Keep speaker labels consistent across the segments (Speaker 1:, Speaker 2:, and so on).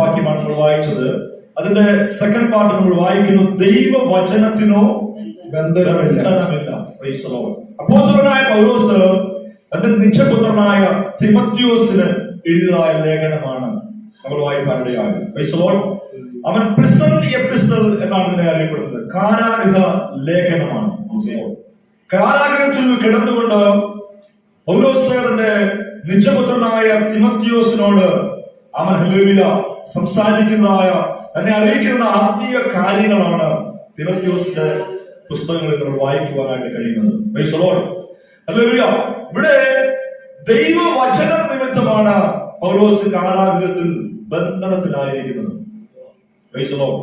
Speaker 1: വാക്യമാണ് നമ്മൾ വായിച്ചത്. അതിന്റെ സെക്കൻഡ് പാർട്ട് നമ്മൾ വായിക്കുന്നു, ദൈവവചനത്തിനോ ബന്ധനമില്ല. അപ്പോസ്തലനായ പൗലോസ് തന്റെ നിജപുത്രനായ തിമോഥെയോസിന് എഴുതിയതായ ലേഖനമാണ് നമ്മൾ വായിക്കാനിടയായത്. അവൻ പ്രിസൺ എപ്പിസ്റ്റൽ എന്നാണ് ഇതിനെ അറിയപ്പെടുന്നത്. കാരാഗൃഹ ലേഖനമാണ്. കാരാഗൃഹത്തിൽ കിടന്നുകൊണ്ട് പൗലോസ് തന്റെ നിജപുത്രനായ തിമോഥെയോസിനോട് അവൻ ഹല്ലേലൂയ സംസാരിക്കുന്നതായ, തന്നെ അറിയിക്കുന്ന ആത്മീയ കാര്യങ്ങളാണ് തിമോഥെയോസിന്റെ പുസ്തകങ്ങളിൽ നമ്മൾ വായിക്കുവാനായിട്ട് കഴിയുന്നത്. Praise the Lord. ഹല്ലേലൂയ. ഇവിടെ ദൈവവചനം നിമിത്തമാണ് പൗലോസ് കാരാഗൃഹത്തിൽ ബന്ധനത്തിലായിരിക്കുന്നത്. Praise the Lord.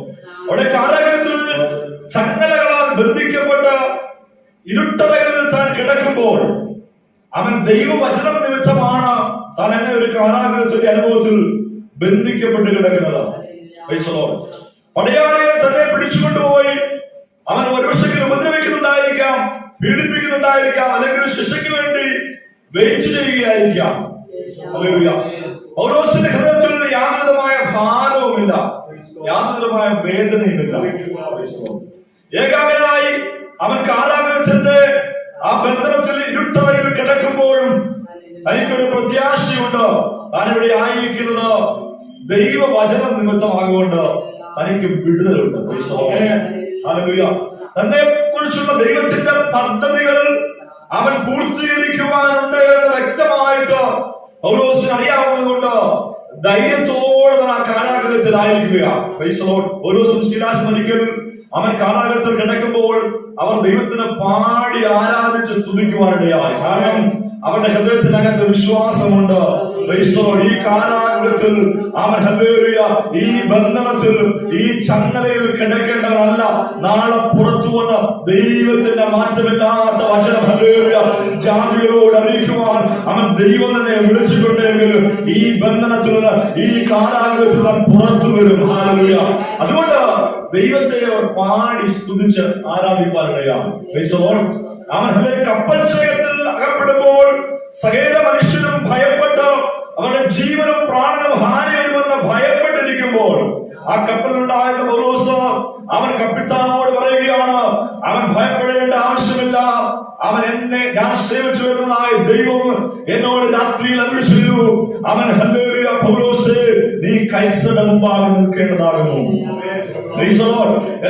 Speaker 1: അവിടെ കാരാഗൃഹത്തിൽ ചങ്ങലകളാൽ ബന്ധിക്കപ്പെട്ട ഇരുട്ടറകളിൽ താൻ കിടക്കുമ്പോൾ അവൻ ദൈവവചനം നിമിത്തമാണ് താൻ അങ്ങനെ ഒരു കാരാഗൃഹത്തിന്റെ അനുഭവത്തിൽ ബന്ധിക്കപ്പെട്ട് കിടക്കുന്നത്. Price the Lord. പടയാളികൾ തന്നെ പിടിച്ചുകൊണ്ടുപോയി അവൻ ഒരുപക്ഷെ ഉപദ്രവിക്കുന്നുണ്ടായിരിക്കാം, പീഡിപ്പിക്കുന്നുണ്ടായിരിക്കാം, അല്ലെങ്കിൽ ശിക്ഷയ്ക്ക് വേണ്ടി വെയിറ്റ് ചെയ്യുകയായിരിക്കാം. ഹല്ലേലൂയ. പൗലോസിന്റെ ഹൃദയത്തിൽ യാതൊരുവിധമായ ഭാരവുമില്ല, യാതൊരുവിധമായ വേദനയുമില്ല. ഏകാഗ്രനായി അവൻ കാരാഗൃഹത്തിന്റെ ആ ബന്ധനത്തിൽ ഇരുട്ടറയിൽ കിടക്കുമ്പോഴും തനിക്കൊരു പ്രത്യാശയുണ്ട്. താനിവിടെ ആയിരിക്കുന്നത് ദൈവവചനം നിമിത്തമാകൊണ്ട് തനിക്ക് വിടുതലുണ്ട്. ഹല്ലേലൂയ. തന്നെ കുറിച്ചുള്ള ദൈവത്തിന്റെ പദ്ധതികൾ അവൻ പൂർത്തീകരിക്കുവാനുണ്ട് എന്ന് വ്യക്തമായിട്ട് പൗലോസിന് അറിയാവുന്നതുകൊണ്ട് ധൈര്യത്തോടെ ആ കാരാഗൃഹത്തിലായിരിക്കുകയാണ്. പൗലോസും ശീലാസും ഒരിക്കൽ അവൻ കാരാഗൃഹത്തിൽ കിടക്കുമ്പോൾ അവർ ദൈവത്തിന് പാടി ആരാധിച്ച് സ്തുതിക്കുവാനിടയായി. കാരണം അവരുടെ ഹൃദയത്തിനകത്ത് വിശ്വാസമുണ്ട്. ഈ കാരാഗൃഹത്തിൽ അവൻ ഹല്ലേലൂയ ഈ ബന്ധനത്തിൽ ഈ ചങ്ങലയിൽ കിടക്കേണ്ടവരല്ല, നാളെ പുറത്തു വന്ന് ദൈവത്തിന്റെ മാറ്റമില്ലാത്ത വചനം ഹല്ലേലൂയ ജാതികളോട് അറിയിക്കുവാൻ അവൻ ദൈവം തന്നെ വിളിച്ചുകൊണ്ടെങ്കിലും ഈ ബന്ധനത്തിൽ നിന്ന് ഈ കാരാഗൃഹത്തിൽ നിന്ന് പുറത്തു വരും. ഹല്ലേലൂയ. അതുകൊണ്ട് ദൈവത്തെ അവർ പാടി സ്തുതിച്ച് ആരാധിക്കാനിടയാണ്. അവൻ കപ്പൽ ക്ഷയത്തിൽ അകപ്പെടുമ്പോൾ സകല മനുഷ്യരും ഭയപ്പെട്ട് അവരുടെ ജീവനും പ്രാണനും ഹാനി വരുമെന്ന് ഭയപ്പെട്ടിരിക്കുമ്പോൾ ആ കപ്പലിലുണ്ടായിരുന്ന പൗലോസ് അവൻ കപ്പിത്താനോട് പറയുകയാണ്, അവൻ ഭയപ്പെടേണ്ട ആവശ്യമില്ല. അവൻ ഞാൻ സേവിച്ചു വരുന്നതായ ദൈവം എന്നോട് രാത്രിയിൽ അരുളി ചെയ്തു. അവൻ ഹല്ലേലൂയ പൗലോസേ, നീ കൈസരുടെ മുമ്പാകെ നിൽക്കേണ്ടതാകുന്നു.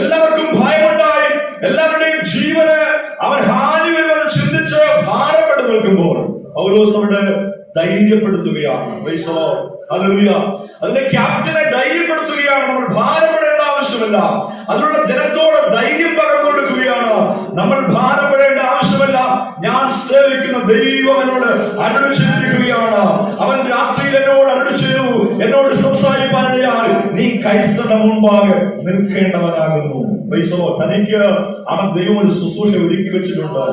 Speaker 1: എല്ലാവർക്കും ഭയമുണ്ടായി, എല്ലാവരുടെയും ജീവന് അവൻ ഹാനി വരുമെന്ന് ചിന്തിച്ച് ഭാരപ്പെട്ട് നിൽക്കുമ്പോൾ പൗലോസ് അവിടെ ധൈര്യപ്പെടുത്തുകയാണ്. അതിന്റെ ക്യാപ്റ്റനെ ധൈര്യപ്പെടുത്തുകയാണ്. നമ്മൾ ഭാരപ്പെടേണ്ട ആവശ്യമില്ല. അതിനുള്ള ജനത്തോട് ധൈര്യം പകർന്നു കൊടുക്കുകയാണ്. നമ്മൾ ഭാരപ്പെടേണ്ട ആവശ്യമില്ല. ഞാൻ സേവിക്കുന്ന ദൈവം എന്നോട് അരുളി ചെയ്തിരിക്കുകയാണ്. അവൻ രാത്രിയിൽ എന്നോട് അരുളി ചെയ്തു, എന്നോട് സംസാരിക്കാനിടയായി നീ കൈസരുടെ മുമ്പാകെ നിൽക്കേണ്ടവനാകുന്നു. തനിക്ക് അവൻ ദൈവം ഒരു ശുശ്രൂഷ ഒരുക്കി വെച്ചിട്ടുണ്ട്.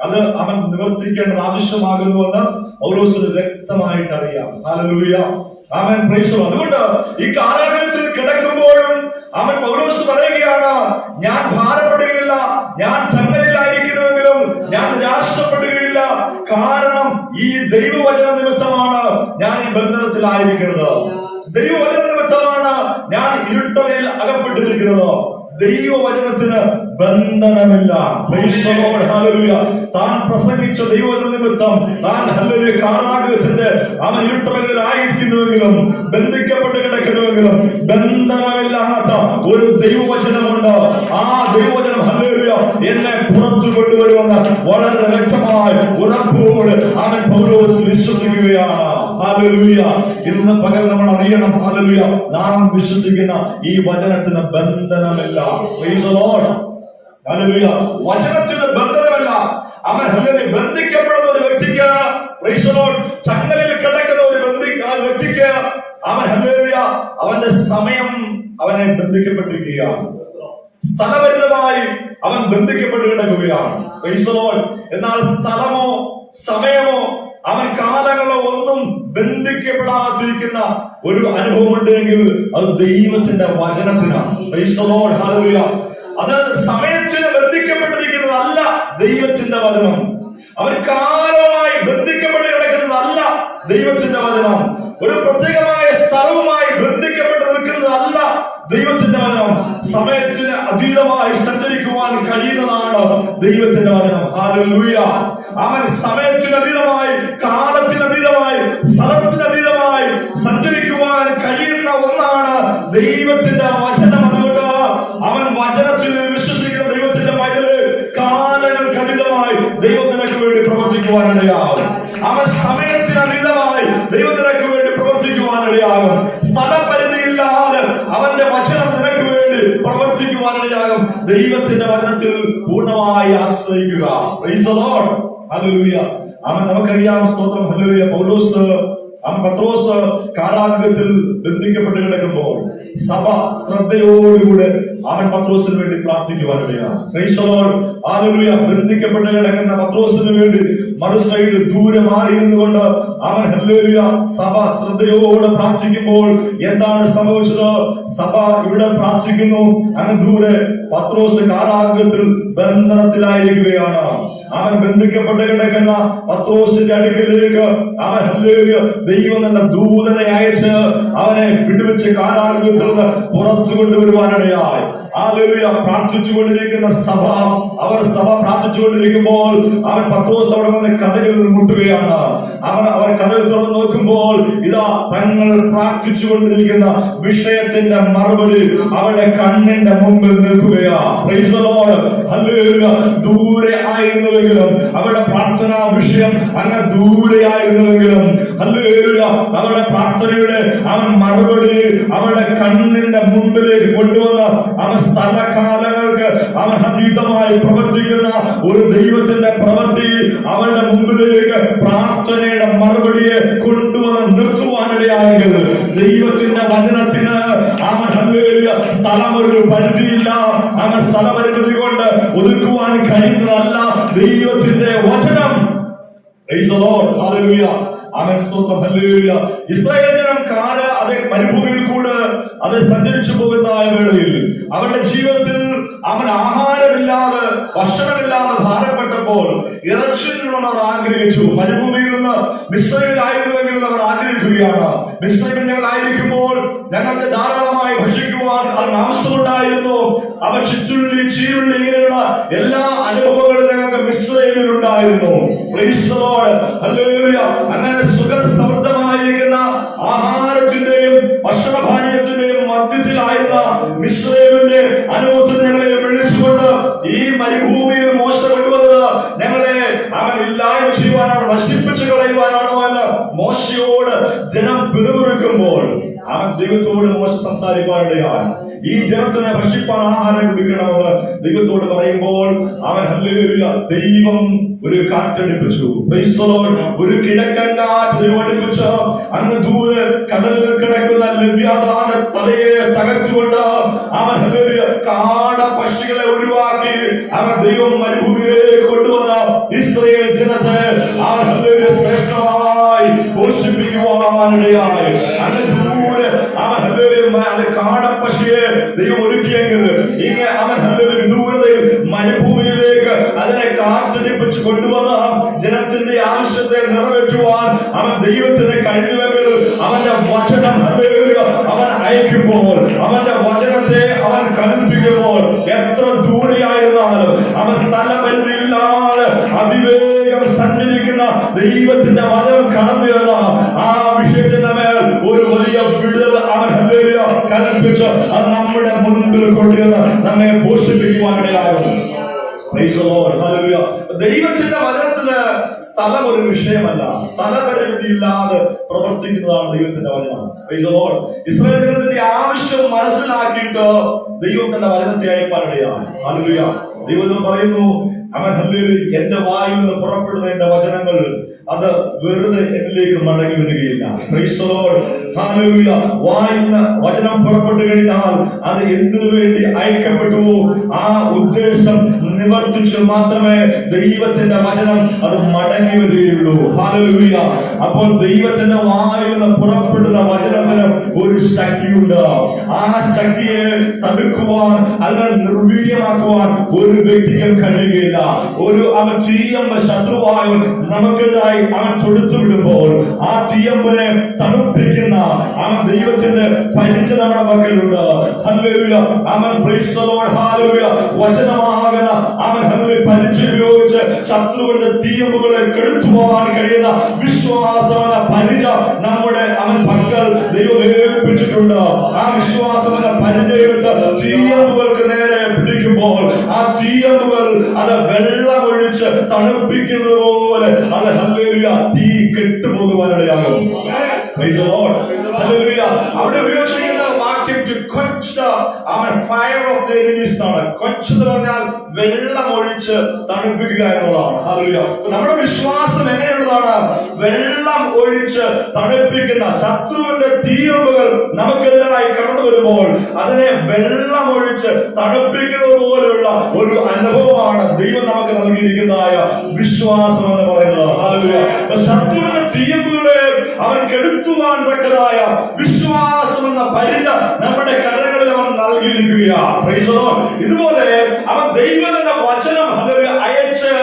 Speaker 1: അത് അവൻ നിവർത്തിക്കേണ്ടത് ആവശ്യമാകുന്നുവെന്ന് പൗലോസിന് വ്യക്തമായിട്ട് അറിയാം. ഹല്ലേലൂയ. ആമേൻ. Praise the Lord. അതുകൊണ്ട് ഈ കാരാഗൃഹത്തിൽ കിടക്കുമ്പോഴും അവൻ പൗലോസ് പറയുകയാണ്, ഞാൻ ഭാരപ്പെടുകയില്ല, ഞാൻ ചങ്ങലയിലായിരിക്കുന്നുവെങ്കിലും ഞാൻ നിരാശപ്പെടുകയില്ല. കാരണം ഈ ദൈവവചന നിമിത്തമാണ് ഞാൻ ഈ ബന്ധനത്തിലായിരിക്കുന്നത്. ദൈവവചന നിമിത്തമാണ് ഞാൻ ഇരുട്ടറയിൽ അകപ്പെട്ടിരിക്കുന്നത്. ദൈവവചനത്തിന് ബന്ധനമില്ല. താൻ പ്രസംഗിച്ച ദൈവവചന നിമിത്തം താൻ ഹല്ലേലൂയ കാരാഗൃഹത്തിന്റെ അവൻ ഇരുട്ടറകളിലായിരിക്കുന്നുവെങ്കിലും ബന്ധിക്കപ്പെട്ട് കിടക്കുന്നുവെങ്കിലും ബന്ധനമില്ലാത്ത ഒരു ദൈവവചനമുണ്ട്. ആ ദൈവവചനം ഹല്ലേലൂയ എന്നെ പുറത്തു കൊണ്ടുവരുമെന്ന് വളരെ വ്യക്തമായി ഉറപ്പോട് അവൻ പൗലോസ് വിശ്വസിക്കുകയാണ്. ഹല്ലേലൂയ. ഇന്ന് പകൽ നമ്മൾ അറിയണം, ഹല്ലേലൂയ, നാം വിശ്വസിക്കുന്ന ഈ വചനത്തിന് ബന്ധനമില്ല. Praise the Lord. ഹല്ലേലൂയ. വചനത്തിന് ബന്ധനമല്ല. അവൻ ഹല്ലേലൂയ ബന്ധിക്കപ്പെടുന്ന ഒരു വ്യക്തിക്ക്, പ്രൈസ് ദി ലോർഡ്, ചങ്ങലയിൽ കിടക്കുന്ന ഒരു വ്യക്തിക്ക് അവൻ ഹല്ലേലൂയ അവന്റെ സമയം അവനെ ബന്ധിക്കപ്പെട്ടിരിക്കുകയാണ്. സ്ഥലപരിതമായി അവൻ ബന്ധിക്കപ്പെട്ട് കിടക്കുകയാണ്. Price the Lord. എന്നാൽ സ്ഥലമോ സമയമോ അവൻ കാലങ്ങളോ ഒന്നും ബന്ധിക്കപ്പെടാതിരിക്കുന്ന ഒരു അനുഭവം ഉണ്ടെങ്കിൽ അത് ദൈവത്തിന്റെ വചനത്തിനാണ്. Praise the Lord. ഹല്ലേലൂയ. അത് സമയത്തിന് ബന്ധിക്കപ്പെട്ടിരിക്കുന്നതല്ല ദൈവത്തിന്റെ വചനം. അവൻ കാലവുമായി ബന്ധിക്കപ്പെട്ട് കിടക്കുന്നതല്ല ദൈവത്തിന്റെ വചനം. ഒരു പ്രത്യേകമായ സ്ഥലവുമായി ബന്ധിക്കപ്പെട്ട് നിൽക്കുന്ന സമയത്തിന് അതീതമായി സഞ്ചരിക്കുവാൻ കഴിയുന്നതാണ് ദൈവത്തിന്റെ വചനം. ഹല്ലേലൂയ. അവൻ സമയത്തിന് അതീതമായി, കാലത്തിന് അതീതമായി, സ്ഥലത്തിന് അതീതമായി സഞ്ചരിക്കുവാൻ കഴിയുന്ന ഒന്നാണ് ദൈവത്തിന്റെ വചനം. അതുകൊണ്ട് അവൻ വചനത്തിൽ വിശ്വസിക്കുന്ന ദൈവത്തിന്റെ പൈതല് കാലങ്ങൾക്ക് അതീതമായി ദൈവം നിനക്ക് വേണ്ടി പ്രവർത്തിക്കുവാനിടയാകും. അവൻ സമയത്തിന് അതീതമായി ദൈവം നിനക്ക് വേണ്ടി പ്രവർത്തിക്കുവാനിടയാകും. സ്ഥലപരിധിയില്ലാതെ അവന്റെ വചനം നിനക്ക് വേണ്ടി പ്രവർത്തിക്കുവാനിടയാകും. ദൈവത്തിന്റെ വചനത്തിൽ പൂർണ്ണമായി ആശ്രയിക്കുക. Price the Lord. ഹല്ലേലൂയ. അവൻ നമുക്കറിയാം. സ്തോത്രം. ഹല്ലേലൂയ. പത്രോസ് കാരാഗൃഹത്തിൽ ബന്ധിക്കപ്പെട്ട് കിടക്കുമ്പോൾ സഭ ശ്രദ്ധയോടുകൂടെ അവൻ പത്രോസിന് വേണ്ടി പ്രാർത്ഥിക്കുവാനിടയാണ്. Praise the Lord. ഹല്ലേലൂയ. ബന്ധിക്കപ്പെട്ട് കിടക്കുന്ന പത്രോസിന് വേണ്ടി മറു സൈഡിൽ ദൂരെ മാറിയിരുന്നുകൊണ്ട് അവൻ ഹല്ലേലൂയ സഭ ശ്രദ്ധയോടെ പ്രാർത്ഥിക്കുമ്പോൾ എന്താണ് സംഭവിച്ചത്? സഭ ഇവിടെ പ്രാർത്ഥിക്കുന്നു, അങ്ങ് ദൂരെ പത്രോസ് കാരാഗൃഹത്തിൽ ബന്ധനത്തിലായിരിക്കുകയാണ്. അവൻ ബന്ധിക്കപ്പെട്ട് കിടക്കുന്ന പത്രോസിന്റെ അടുക്കലേക്ക് അവൻ ഹല്ലേലൂയ ദൈവം എന്ന ദൂതനെ അയച്ച് അവനെ വിടുവിച്ച് കാരാഗൃഹത്തിൽ നിന്ന് പുറത്തു കൊണ്ടുവരുവാനിടയായി. ഹല്ലേലൂയ. പ്രാർത്ഥിച്ചുകൊണ്ടിരിക്കുന്ന സഭ പ്രാർത്ഥിച്ചുകൊണ്ടിരിക്കുമ്പോൾ അവൻ പത്രോസ് അവിടെ വന്ന് കതകിൽ മുട്ടുകയാണ്. അവർ കതക് തുറന്നു നോക്കുമ്പോൾ ഇതാ തങ്ങൾ പ്രാർത്ഥിച്ചുകൊണ്ടിരിക്കുന്ന വിഷയത്തിന്റെ മറുപടി അവരുടെ കണ്ണിന്റെ മുമ്പിൽ നിൽക്കുകയാണ്. Price the Lord. ഹല്ലേലൂയ. ദൂരെ ആയിരുന്നുവെങ്കിലും അവരുടെ പ്രാർത്ഥനാ വിഷയം അങ്ങ് ദൂരെയായിരുന്നുവെങ്കിലും ഹല്ലേലൂയ അവരുടെ പ്രാർത്ഥനയുടെ അവൻ മറുപടി അവരുടെ കണ്ണിന്റെ മുമ്പിലേക്ക് കൊണ്ടുവന്ന് അവൻ സ്ഥലകാലങ്ങൾക്ക് അവൻ അതീതമായി പ്രവർത്തിക്കുന്ന ഒരു ദൈവത്തിന്റെ പ്രവൃത്തി അവരുടെ മുമ്പിലേക്ക് പ്രാർത്ഥനയുടെ മറുപടിയെ കൊണ്ടുവന്ന് നിർത്തുവാനിടയായെങ്കിൽ ദൈവത്തിന്റെ വചനത്തിന് അവൻ ഹല്ലേലൂയ സ്ഥലമൊരു പരിധിയില്ല. അവൻ സ്ഥലപരിമിതി കൊണ്ട് ഒതുക്കുവാൻ കഴിയുന്നതല്ല ദൈവത്തിന്റെ വചനം. Price the Lord. ഹല്ലേലൂയ. ആമേൻ. സ്തോത്രം. ഹല്ലേലൂയ. ഇസ്രായേൽ ജനം അതേ മരുഭൂമിയിൽ കൂടെ അത് സഞ്ചരിച്ചു പോകുന്ന വേളയിൽ അവരുടെ ജീവിതത്തിൽ അവൻ ആഹാരമില്ലാതെ ഭക്ഷണമില്ലാതെ ഭാരപ്പെട്ടപ്പോൾ ഇറച്ചിയിലുള്ള അവർ ആഗ്രഹിച്ചു. മരുഭൂമിയിൽ നിന്ന് മിസ്രൈമിലായിരുന്നുവെങ്കിൽ അവർ ആഗ്രഹിക്കുകയാണ്. മിസ്രൈമിൽ ഞങ്ങൾ ആയിരിക്കുമ്പോൾ ഞങ്ങൾക്ക് ധാരാളമായി ഭക്ഷിക്കുവാൻ ആവശ്യമുണ്ടായിരുന്നു. അവ ചുറ്റുള്ളി, ചീരുള്ളി ഇങ്ങനെയുള്ള എല്ലാ അനുഭവങ്ങളും ഞങ്ങൾക്ക് മിസ്രൈമിൽ ഉണ്ടായിരുന്നു. Price the Lord. ഹല്ലേലൂയ. അങ്ങനെ സുഖസമൃദ്ധമായിരിക്കുന്ന ആഹാരത്തിന്റെയും ഭക്ഷണപാനീയത്തിന്റെയും മധ്യത്തിലായിരുന്ന മിസ്രൈമിന്റെ അനുഭവത്തിൽ ഞങ്ങളെ വിളിച്ചുകൊണ്ട് ഈ മരുഭൂമിയിൽ മോശ കൊണ്ടുവന്നത് ഞങ്ങളെ അവൻ ഇല്ലായ്മ ചെയ്യുവാനാണോ, നശിപ്പിച്ചു കളയുവാനാണോ എന്ന് മോശയോട് ജനം പിറുപിറുക്കുമ്പോൾ അവൻ ദൈവത്തോട് മോശ സംസാരിക്കാനിടയാണ്. ഈ ജനത്തിന് ഭക്ഷിപ്പാൻ ആഹാരം കൊടുക്കണമെന്ന് ദൈവത്തോട് പറയുമ്പോൾ അവൻ ഹല്ലേലൂയ ദൈവം ഒരു കാറ്റടിപ്പിച്ചു. Price the Lord. ഒരു കിഴക്കൻ കാറ്റ് ദൈവം അടുപ്പിച്ച് അങ്ങ് ദൂരെ കടലിൽ കിടക്കുന്ന ലവ്യാതാന തലയെ തകർത്തുകൊണ്ട് അവൻ ഹല്ലേലൂയ കാട പക്ഷികളെ ഒഴിവാക്കി അവൻ ദൈവം മരുഭൂമിയിലേക്ക് കൊണ്ടുവന്ന ഇസ്രായേൽ ജനത്തെ അവൻ ഹല്ലേലൂയ ശ്രേഷ്ഠമായി പോഷിപ്പിക്കുവാനിടയായി. അങ്ങ് ദൂരെ അവൻ ഹല്ലേലൂയ കാടപ്പക്ഷിയെ ദൈവം ഒരുക്കിയെങ്കിൽ ഇങ്ങനെ അവൻ ഹല്ലേലൂയ ദൂരതയിൽ മരുഭൂമിയിലേക്ക് അതിനെ കാറ്റടിപ്പിച്ച് കൊണ്ടുവന്ന ജനത്തിന്റെ ആവശ്യത്തെ നിറവേറ്റുവാൻ അവൻ ദൈവത്തിന് കഴിഞ്ഞുവെങ്കിൽ അവന്റെ വചനം ഹല്ലേലൂയ അവൻ അയക്കുമ്പോൾ, അവന്റെ വചനത്തെ അവൻ കൽപ്പിക്കുമ്പോൾ എത്ര ദൂരെയായിരുന്നാലും അവൻ സ്ഥലപരിധിയില്ലാതെ അതിവേഗം സഞ്ചരിക്കുന്ന ദൈവത്തിന്റെ വചനം കടന്നു എന്ന ആ വിഷയത്തിന്റെ മേൽ ഒരു വലിയ വിടുതൽ അവൻ ഹല്ലേലൂയ കൽപ്പിച്ച് അത് നമ്മുടെ മുൻപിൽ കൊണ്ടുവന്ന് നമ്മെ പോഷിപ്പിക്കുവാനിടയാകും. ദൈവത്തിന്റെ വചനത്തിന് സ്ഥലം ഒരു വിഷയമല്ല. സ്ഥലപരിമിതി ഇല്ലാതെ പ്രവർത്തിക്കുന്നതാണ് ദൈവത്തിന്റെ വചനം. ഇസ്രായേൽ ജനത്തിന്റെ ആവശ്യം മനസ്സിലാക്കിയിട്ട് ദൈവം തന്റെ വചനത്തെ അയപ്പാനിടയാണ്. ഹല്ലേലൂയ. ദൈവം പറയുന്നു അവൻ ഹല്ലേലൂയ എന്റെ വായിൽ നിന്ന് പുറപ്പെടുന്ന എന്റെ വചനങ്ങൾ അത് വെറുതെ എന്നിലേക്ക് മടങ്ങി വരികയില്ല. Price the Lord. ഹല്ലേലൂയ. വായിൽ നിന്ന് വചനം പുറപ്പെട്ടു കഴിഞ്ഞാൽ അത് എന്തിനു വേണ്ടി അയക്കപ്പെട്ടുവോ ആ ഉദ്ദേശം നിവർത്തിച്ചു മാത്രമേ ദൈവത്തിന്റെ വചനം അത് മടങ്ങി വരികയുള്ളൂ. ഹല്ലേലൂയ. അപ്പോൾ ദൈവത്തിന്റെ വായിൽ നിന്ന് പുറപ്പെടുന്ന വചനത്തിന് ഒരു ശക്തിയുണ്ട്. ആ ശക്തിയെ തടുക്കുവാൻ അല്ലെങ്കിൽ നിർവീര്യമാക്കുവാൻ ഒരു വ്യക്തിക്കും കഴിയുകയില്ല. ഒരു അവൻ തീയമ്പ് ശത്രുവായി നമുക്കെതിരായി അവൻ തൊടുത്തു വിടുമ്പോൾ ആ തീയമ്പിനെ തണുപ്പിക്കുന്ന അവൻ ദൈവത്തിന്റെ പരിചയ നമ്മുടെ കരങ്ങളിലുണ്ട്. ഹല്ലേലൂയ. ആമേൻ. Praise the Lord. ഹല്ലേലൂയ. വചനമാകുന്ന ആമേൻ ഹല്ലേലൂയ പരിചയം ഉപയോഗിച്ച് ശത്രുവിന്റെ തീയമ്പുകളെ കെടുത്തുപോകാൻ കഴിയുന്ന വിശ്വാസമെന്ന പരിച നമ്മുടെ അവൻ പക്കൽ ദൈവം ഏൽപ്പിച്ചിട്ടുണ്ട്. ആ വിശ്വാസമെന്ന പരിചയം എടുത്ത് തീയമ്പുകൾക്ക് നേരെ പിടിക്കുമ്പോൾ ആ തീയമ്പുകൾ അത് വെള്ളമൊഴിച്ച് തണുപ്പിക്കുന്നത് പോലെ അത് ഹല്ലേലൂയ തീ കെട്ടുപോകുവാനിടയാകും. Praise the Lord. ഹല്ലേലൂയ. അവിടെ ഉപയോഗിച്ചിരിക്കുന്ന വാക്യം to quench the fire of the enemies എന്നാണ്. quench എന്ന് പറഞ്ഞാൽ വെള്ളമൊഴിച്ച് തണുപ്പിക്കുക എന്നുള്ളതാണ്. ഹല്ലേലൂയ. നമ്മുടെ വിശ്വാസം എങ്ങനെയുള്ളതാണ്? വെള്ളം ഒഴിച്ച് തണുപ്പിക്കുന്ന ശത്രുവിന്റെ തീയമ്പുകൾ നമുക്കെതിരായി കടന്നു വരുമ്പോൾ അതിനെ വെള്ളമൊഴിച്ച് തണുപ്പിക്കുന്നത് പോലെയുള്ള ഒരു അനുഭവമാണ് ദൈവം നമുക്ക് നൽകിയിരിക്കുന്നതായ വിശ്വാസം എന്ന് പറയുന്നത്. ഹല്ലേലൂയ. ശത്രുവിന്റെ തീയമ്പുകളെ അവൻ കെടുത്തുവാൻ തക്കതായ വിശ്വാസം എന്ന പരിച നമ്മുടെ കരങ്ങളിൽ അവൻ നൽകിയിരിക്കുകയാണ്. Price the Lord. ഇതുപോലെ അവൻ ദൈവം എന്ന വചനം ഹല്ലേലൂയ അയച്ച്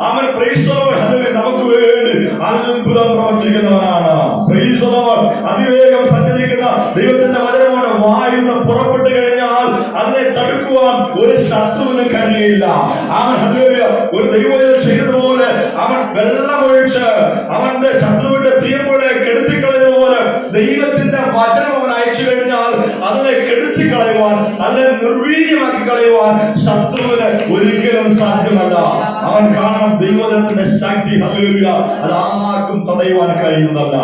Speaker 1: അവൻ പ്രൈസ് ദി ലോർഡ് ഹല്ലേലൂയ നമുക്ക് വേണ്ടി അത്ഭുതം പ്രവർത്തിക്കുന്നവനാണ്. Price the Lord. അതിവേഗം സഞ്ചരിക്കുന്ന ദൈവത്തിന്റെ വചനമാണ്. വായിൽ നിന്ന് പുറപ്പെട്ടു കഴിഞ്ഞാൽ അതിനെ തടുക്കുവാൻ ഒരു ശത്രുവിന് കഴിയില്ല. അവൻ ഹല്ലേലൂയ ഒരു ദൈവം ചെയ്തതുപോലെ അവൻ വെള്ളമൊഴിച്ച് അവന്റെ ശത്രുവിന്റെ തീയമ്പുകളെ കെടുത്തിക്കളയുന്നതുപോലെ ദൈവത്തിന്റെ വചനം അവൻ അയച്ചു കഴിഞ്ഞാൽ അതിനെ കെടുത്തിക്കളയുവാൻ അതിനെ നിർവീര്യമാക്കി കളയുവാൻ ശത്രുവിന് ഒരിക്കലും സാധ്യമല്ല. അവൻ കാരണം ദൈവജനത്തിന്റെ ശക്തി ഹല്ലേലൂയ അത് ആർക്കും തടയുവാൻ കഴിയുന്നതല്ല.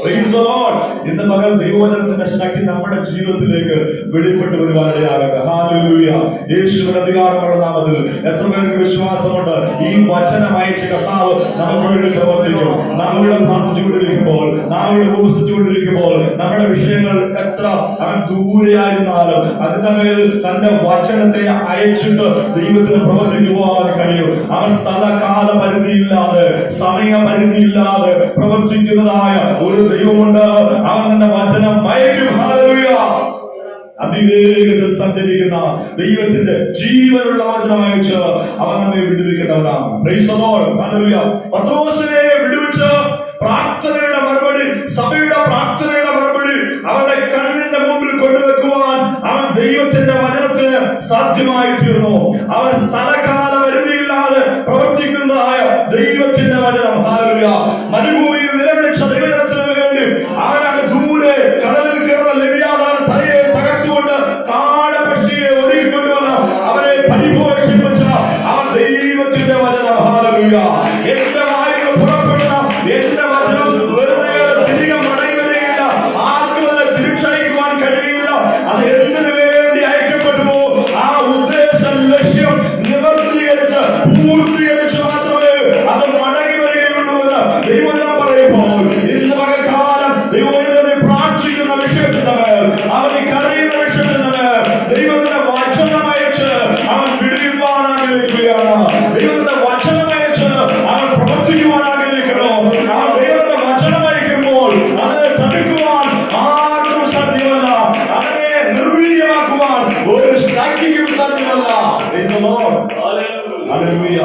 Speaker 1: Price the Lord. ഇന്ന് പകൽ ദൈവജനത്തിന്റെ ശക്തി നമ്മുടെ ജീവിതത്തിലേക്ക് വെളിപ്പെട്ടു വരുവാനിടയാകട്ടെ. ഹല്ലേലൂയ. യേശുവിന്റെ അധികാരമുള്ള നാമത്തിൽ എത്ര പേർക്ക് വിശ്വാസമുണ്ട്? ഈ വചനം അയച്ച കർത്താവ് നമുക്ക് വേണ്ടി പ്രവർത്തിക്കും. നാം ഇവിടെ പ്രാർത്ഥിച്ചുകൊണ്ടിരിക്കുമ്പോൾ, നാം ഇവിടെ ഉപസിച്ചുകൊണ്ടിരിക്കുമ്പോൾ നമ്മുടെ വിഷയങ്ങൾ എത്ര അവൻ ദൂരെയായിരുന്നാലും അതിന്റെ മേൽ തന്റെ വചനത്തെ അയച്ചിട്ട് ദൈവത്തിന് പ്രവർത്തിക്കുവാൻ കഴിയും. അവൻ സ്ഥലകാല പരിധിയില്ലാതെ സമയപരിധിയില്ലാതെ പ്രവർത്തിക്കുന്നതായ ഒരു ദൈവമുണ്ട്. അവൻ തന്റെ വചനം അയക്കും. ഹല്ലേലൂയ. അതിവേഗത്തിൽ സഞ്ചരിക്കുന്ന ദൈവത്തിന്റെ ജീവനുള്ള വചനം അയച്ച് അവൻ നമ്മെ വിടുവിക്കുന്നവനാണ്. Praise the Lord. ഹല്ലേലൂയ. പത്രോസിനെ വിടുവിച്ച് പ്രാർത്ഥനയുടെ മറുപടി, സഭയുടെ പ്രാർത്ഥനയുടെ മറുപടി അവരുടെ കണ്ണിന്റെ മുമ്പിൽ കൊണ്ടുവെക്കുവാൻ അവൻ ദൈവത്തിന്റെ വചനത്തിന് സാധ്യമായി തീർന്നു. അവൻ സ്ഥലകാല പരിധിയില്ലാതെ പ്രവർത്തിക്കുന്നതായ ദൈവത്തിന്റെ വചനം. ഹല്ലേലൂയ. മരുഭൂമിയിൽ നിലവിളിച്ച ദൈവജനത്തിന് വേണ്ടി അവൻ അങ്ങ് ദൂരെ കടലിൽ കിടന്ന ലവ്യാതാന തലയെ തകർത്തുകൊണ്ട് കാടപക്ഷിയെ ഒരുക്കിക്കൊണ്ടുവന്ന് അവരെ പരിപോഷിപ്പിച്ച അവൻ ദൈവത്തിന്റെ വചനം. ഹല്ലേലൂയ. എന്റെ വായിൽ പുറപ്പെടുന്ന എന്റെ വചനം വെറുതെ തിരികെ മടങ്ങി വരികയില്ല. ആർക്കും അതിനെ തിരിച്ചയക്കുവാൻ കഴിയില്ല. അത് എന്തിനു വേണ്ടി അയക്കപ്പെട്ടുവോ ആ ഉദ്ദേശം ലക്ഷ്യം നിവർത്തീകരിച്ച് പൂർത്തീകരിച്ച് മാത്രമേ അത് മടങ്ങി വരികയുള്ളൂ എന്ന് ദൈവം പറയുമ്പോൾ ഇന്ന് പകൽക്കാലം ദൈവത്തിനെ പ്രാർത്ഥിക്കുന്ന വിഷയത്തിന്റെ മേൽ, അവന് കരയുന്ന വിഷയത്തിന്റെ മേൽ ദൈവത്തിന്റെ വചനം അയച്ച് അവൻ വിടുവിപ്പാൻ ആഗ്രഹിക്കുകയാണ്. ദൈവത്തിന്റെ വചനം അയച്ച് അവൻ പ്രവർത്തിക്കുവാൻ ആഗ്രഹിക്കുന്നു. അവൻ ദൈവത്തിന്റെ വചനം അയക്കുമ്പോൾ അതിനെ തടുക്കുവാൻ ആർക്കും സാധ്യമല്ല. അതിനെ നിർവീര്യമാക്കുവാൻ ഒരു ശക്തിക്കും സാധ്യമല്ല. ഹല്ലേലൂയ.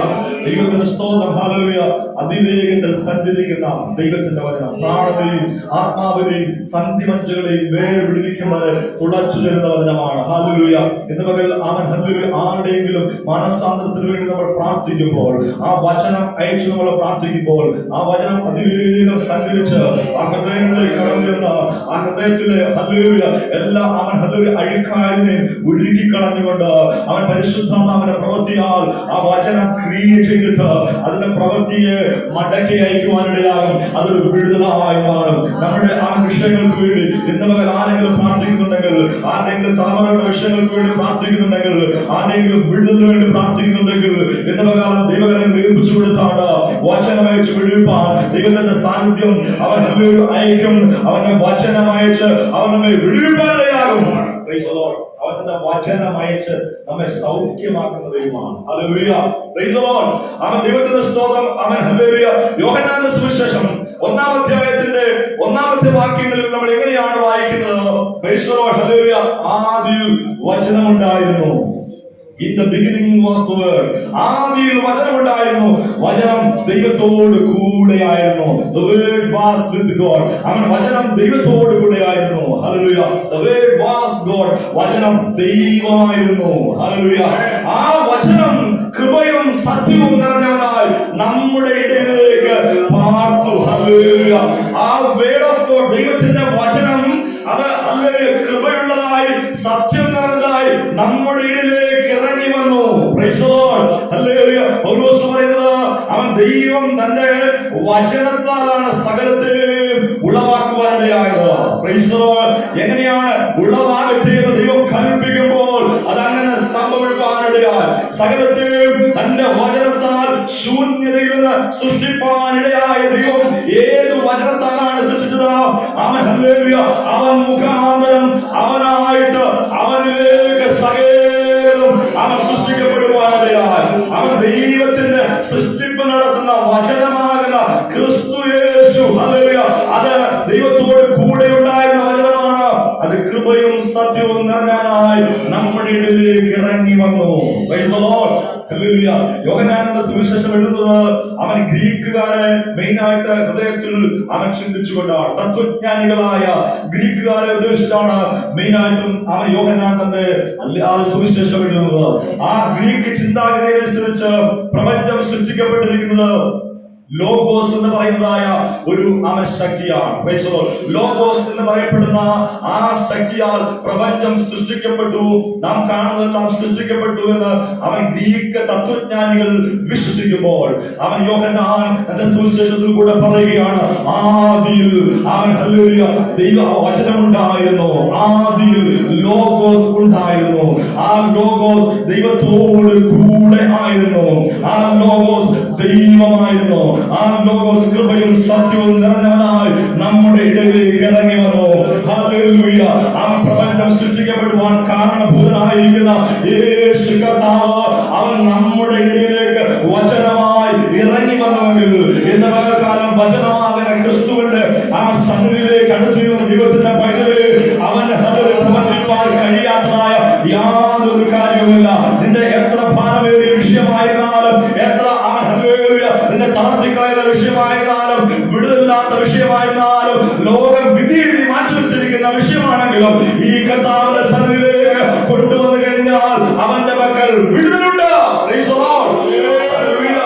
Speaker 1: ദൈവത്തിന്റെ സ്തോത്രം. ഹല്ലേലൂയ. അതിവേഗത്തിൽ സഞ്ചരിക്കുന്ന ദൈവത്തിന്റെ വചനം പ്രാണനെയും ആത്മാവിനെയും സന്ധിമജ്ജകളെയും വേർപിടിക്കുമ്പോൾ തുളച്ചു തരുന്ന വചനമാണ്. ഹല്ലേലൂയ. ഇന്ന് പകൽ അവൻ ഹല്ലേലൂയ ആരുടെയെങ്കിലും മനസ്സാന്തരത്തിന് വേണ്ടി നമ്മൾ പ്രാർത്ഥിക്കുമ്പോൾ, ആ വചനം അയച്ചു നമ്മൾ പ്രാർത്ഥിക്കുമ്പോൾ ആ വചനം അതിവേഗം സഞ്ചരിച്ച് ആ ഹൃദയങ്ങളിലേക്ക് കടന്നിരുന്ന ആ ഹൃദയത്തിലെ ഹല്ലേലൂയ എല്ലാ അവൻ ഹല്ലേലൂയ അഴുക്കായതിനെയും ഉരുക്കി കളഞ്ഞുകൊണ്ട് അവൻ പരിശുദ്ധാത്മാവിന്റെ പ്രവൃത്തിയാൽ ആ വചനം ക്രിയ ചെയ്തിട്ട് അതിന്റെ പ്രവൃത്തിയെ മടക്കി അയക്കുവാനിടയാകും. അതൊരു വിടുതലായി മാറും. നമ്മുടെ ആ വിഷയങ്ങൾക്ക് വേണ്ടി ഇന്ന് പകൽ ആരെങ്കിലും പ്രാർത്ഥിക്കുന്നുണ്ടെങ്കിൽ, ആരെങ്കിലും തലമുറയുടെ വിഷയങ്ങൾക്ക് വേണ്ടി പ്രാർത്ഥിക്കുന്നുണ്ടെങ്കിൽ, ആരെങ്കിലും വിടുതലിന് വേണ്ടി പ്രാർത്ഥിക്കുന്നുണ്ടെങ്കിൽ ഇന്ന് പകരം ദൈവകരങ്ങൾ ഏൽപ്പിച്ചു കൊടുത്താണ് വചനം അയച്ച് വിടുവിപ്പാൻ ദൈവത്തിന്റെ സാന്നിധ്യം അവൻ അയക്കും. അവന്റെ വചനം അയച്ച് അവൻ നമ്മെ വിടുവിപ്പാനിടയാകും. അവന്റെ വചനം അയച്ച് നമ്മെ സൗഖ്യമാക്കുന്ന ദൈവമാണ്. ഹല്ലേലൂയ. Praise the Lord. അവൻ ദൈവത്തിന്റെ സ്തോത്രം. അവൻ ഹല്ലേലൂയ. യോഹന്നാന്റെ സുവിശേഷം 1-ാം അധ്യായത്തിന്റെ 1-ാമത്തെ വാക്യങ്ങളിൽ നമ്മൾ എങ്ങനെയാണ് വായിക്കുന്നത്? Price the Lord. ഹല്ലേലൂയ. ആദിയിൽ വചനം ഉണ്ടായിരുന്നു. In the beginning was the word. ആദിയിൽ വചനം ഉണ്ടായിരുന്നു. വചനം ദൈവത്തോട് കൂടെയായിരുന്നു. The word was with God. അവൻ വചനം ദൈവത്തോട് കൂടെയായിരുന്നു. Hallelujah. The word was God. വചനം ദൈവമായിരുന്നു. ഹല്ലേലൂയ. ആ വചനം കൃപയും സത്യവും നിറഞ്ഞവനായി നമ്മുടെ ഇടയിലേക്ക് പാർത്തു. ഹല്ലേലൂയ. ആ വേർഡ് ഓഫ് ഗോഡ്, ദൈവത്തിന്റെ വചനം, അത് ഹല്ലേലൂയ കൃപയുള്ളതായി സത്യം നിറഞ്ഞതായി നമ്മുടെ ഇടയിലേക്ക് ഇറങ്ങി വന്നു. Price the Lord. ഹല്ലേലൂയ. പൗലോസ് പറയുന്നത് അവൻ ദൈവം തന്റെ വചനത്താലാണ് സകലത്തെയും ഉളവാക്കുവാനിടയായത്. Price the Lord. എങ്ങനെയാണ് ഉളവാകട്ടെ എന്ന് ദൈവം കൽപ്പിക്കുമ്പോൾ അതങ്ങനെ സംഭവിക്കാനിടയായി. സകലത്തെയും തന്റെ വചനത്താൽ ശൂന്യതയിൽ നിന്ന് സൃഷ്ടിപ്പാനിടയായ ദൈവം ഏത് വചനത്താലാണ് സൃഷ്ടിച്ചത്? അവൻ ഹല്ലേലൂയ അവൻ മുഖാന്തരം അവനായിട്ട് അവനിലേക്ക് സകലം അവൻ സൃഷ്ടിക്കപ്പെടുവാനിടയായി. അവൻ ദൈവത്തിന്റെ സൃഷ്ടിപ്പ് നടത്തുന്ന വചനമാകുന്ന ക്രിസ്തു യേശു, ഹല്ലേലൂയ, അത് ദൈവത്തോട് കൂടെ ഉണ്ടായിരുന്ന വചനമാണ്. അത് കൃപയും സത്യവും നിറഞ്ഞവനായി നമ്മുടെ ഇടയിലേക്ക് ഇറങ്ങി വന്നു. Price the Lord. ഹല്ലേലൂയ. യോഹന്നാന്റെ സുവിശേഷം എഴുതുന്നത് അവൻ ഗ്രീക്കുകാരെ മെയിനായിട്ട് ഹൃദയത്തിൽ അവൻ ചിന്തിച്ചുകൊണ്ടാണ്. തത്വജ്ഞാനികളായ ഗ്രീക്കുകാരെ ഉദ്ദേശിച്ചാണ് മെയിനായിട്ടും അവൻ യോഹന്നാൻ തന്റെ സുവിശേഷം എഴുതുന്നത്. ആ ഗ്രീക്ക് ചിന്താഗതിയെ അനുസരിച്ച് പ്രപഞ്ചം സൃഷ്ടിക്കപ്പെട്ടിരിക്കുന്നത് ലോഗോസ് എന്ന് പറയുന്നതായ ഒരു ശക്തിയാണ്. ലോഗോസ് എന്ന് പറയപ്പെടുന്ന ആ ശക്തിയാൽ പ്രപഞ്ചം സൃഷ്ടിക്കപ്പെട്ടു, നാം കാണുന്നതെല്ലാം സൃഷ്ടിക്കപ്പെട്ടു എന്ന് അവൻ ഗ്രീക്ക് തത്വജ്ഞാനികൾ വിശ്വസിക്കുമ്പോൾ അവൻ യോഹന്നാൻ തന്റെ സുവിശേഷത്തിൽ കൂടെ പറയുകയാണ്, ആദിയിൽ അവൻ ഹല്ലേലൂയ ദൈവ വചനമുണ്ടായിരുന്നു, ആദിയിൽ ലോഗോസ് ഉണ്ടായിരുന്നു, ആ ലോഗോസ് ദൈവത്തോട് കൂടെ ആയിരുന്നു, ആ ലോഗോസ് ദൈവമായിരുന്നു, ആ ലോഗോസ് കൃപയും സത്യവും നിറഞ്ഞവനായി നമ്മുടെ ഇടയിലേക്ക് ഇറങ്ങി വന്നു. ഹല്ലേലൂയ. ആ പ്രപഞ്ചം സൃഷ്ടിക്കപ്പെടുവാൻ കാരണഭൂതനായിരിക്കുന്ന യേശു കർത്താവ് അവൻ നമ്മുടെ ഇടയിലേക്ക് വചനമായി ഇറങ്ങി വന്നുവെങ്കിൽ ഇന്ന് പകൽക്കാലം വചനമാകുന്ന ക്രിസ്തുവിന്റെ ആ സന്നിധിയിലേക്ക് അടുത്തു വരുന്ന ദൈവത്തിന്റെ പൈതലേ, അവന് പ്രവർത്തിപ്പാൻ കഴിയാത്തതായ യാതൊരു കാര്യവുമില്ല. നിന്റെ എത്ര ഭാരമേറിയ വിഷയമായിരുന്നാലും, എത്ര അവൻ ഹല്ലേലൂയ നിന്റെ തളർത്തിക്കളയുന്ന വിഷയമായിരുന്നാലും, വിടുതലില്ലാത്ത വിഷയമായിരുന്നാലും, ലോകം വിധി എഴുതി മാറ്റിവെച്ചിരിക്കുന്ന വിഷയമാണെങ്കിലും ഈ കർത്താവിന്റെ സന്നിധിയിലേക്ക് കൊണ്ടുവന്നു കഴിഞ്ഞാൽ അവന്റെ മക്കൾ വിടുതലുണ്ട്. Praise the Lord. ഹല്ലേലൂയ.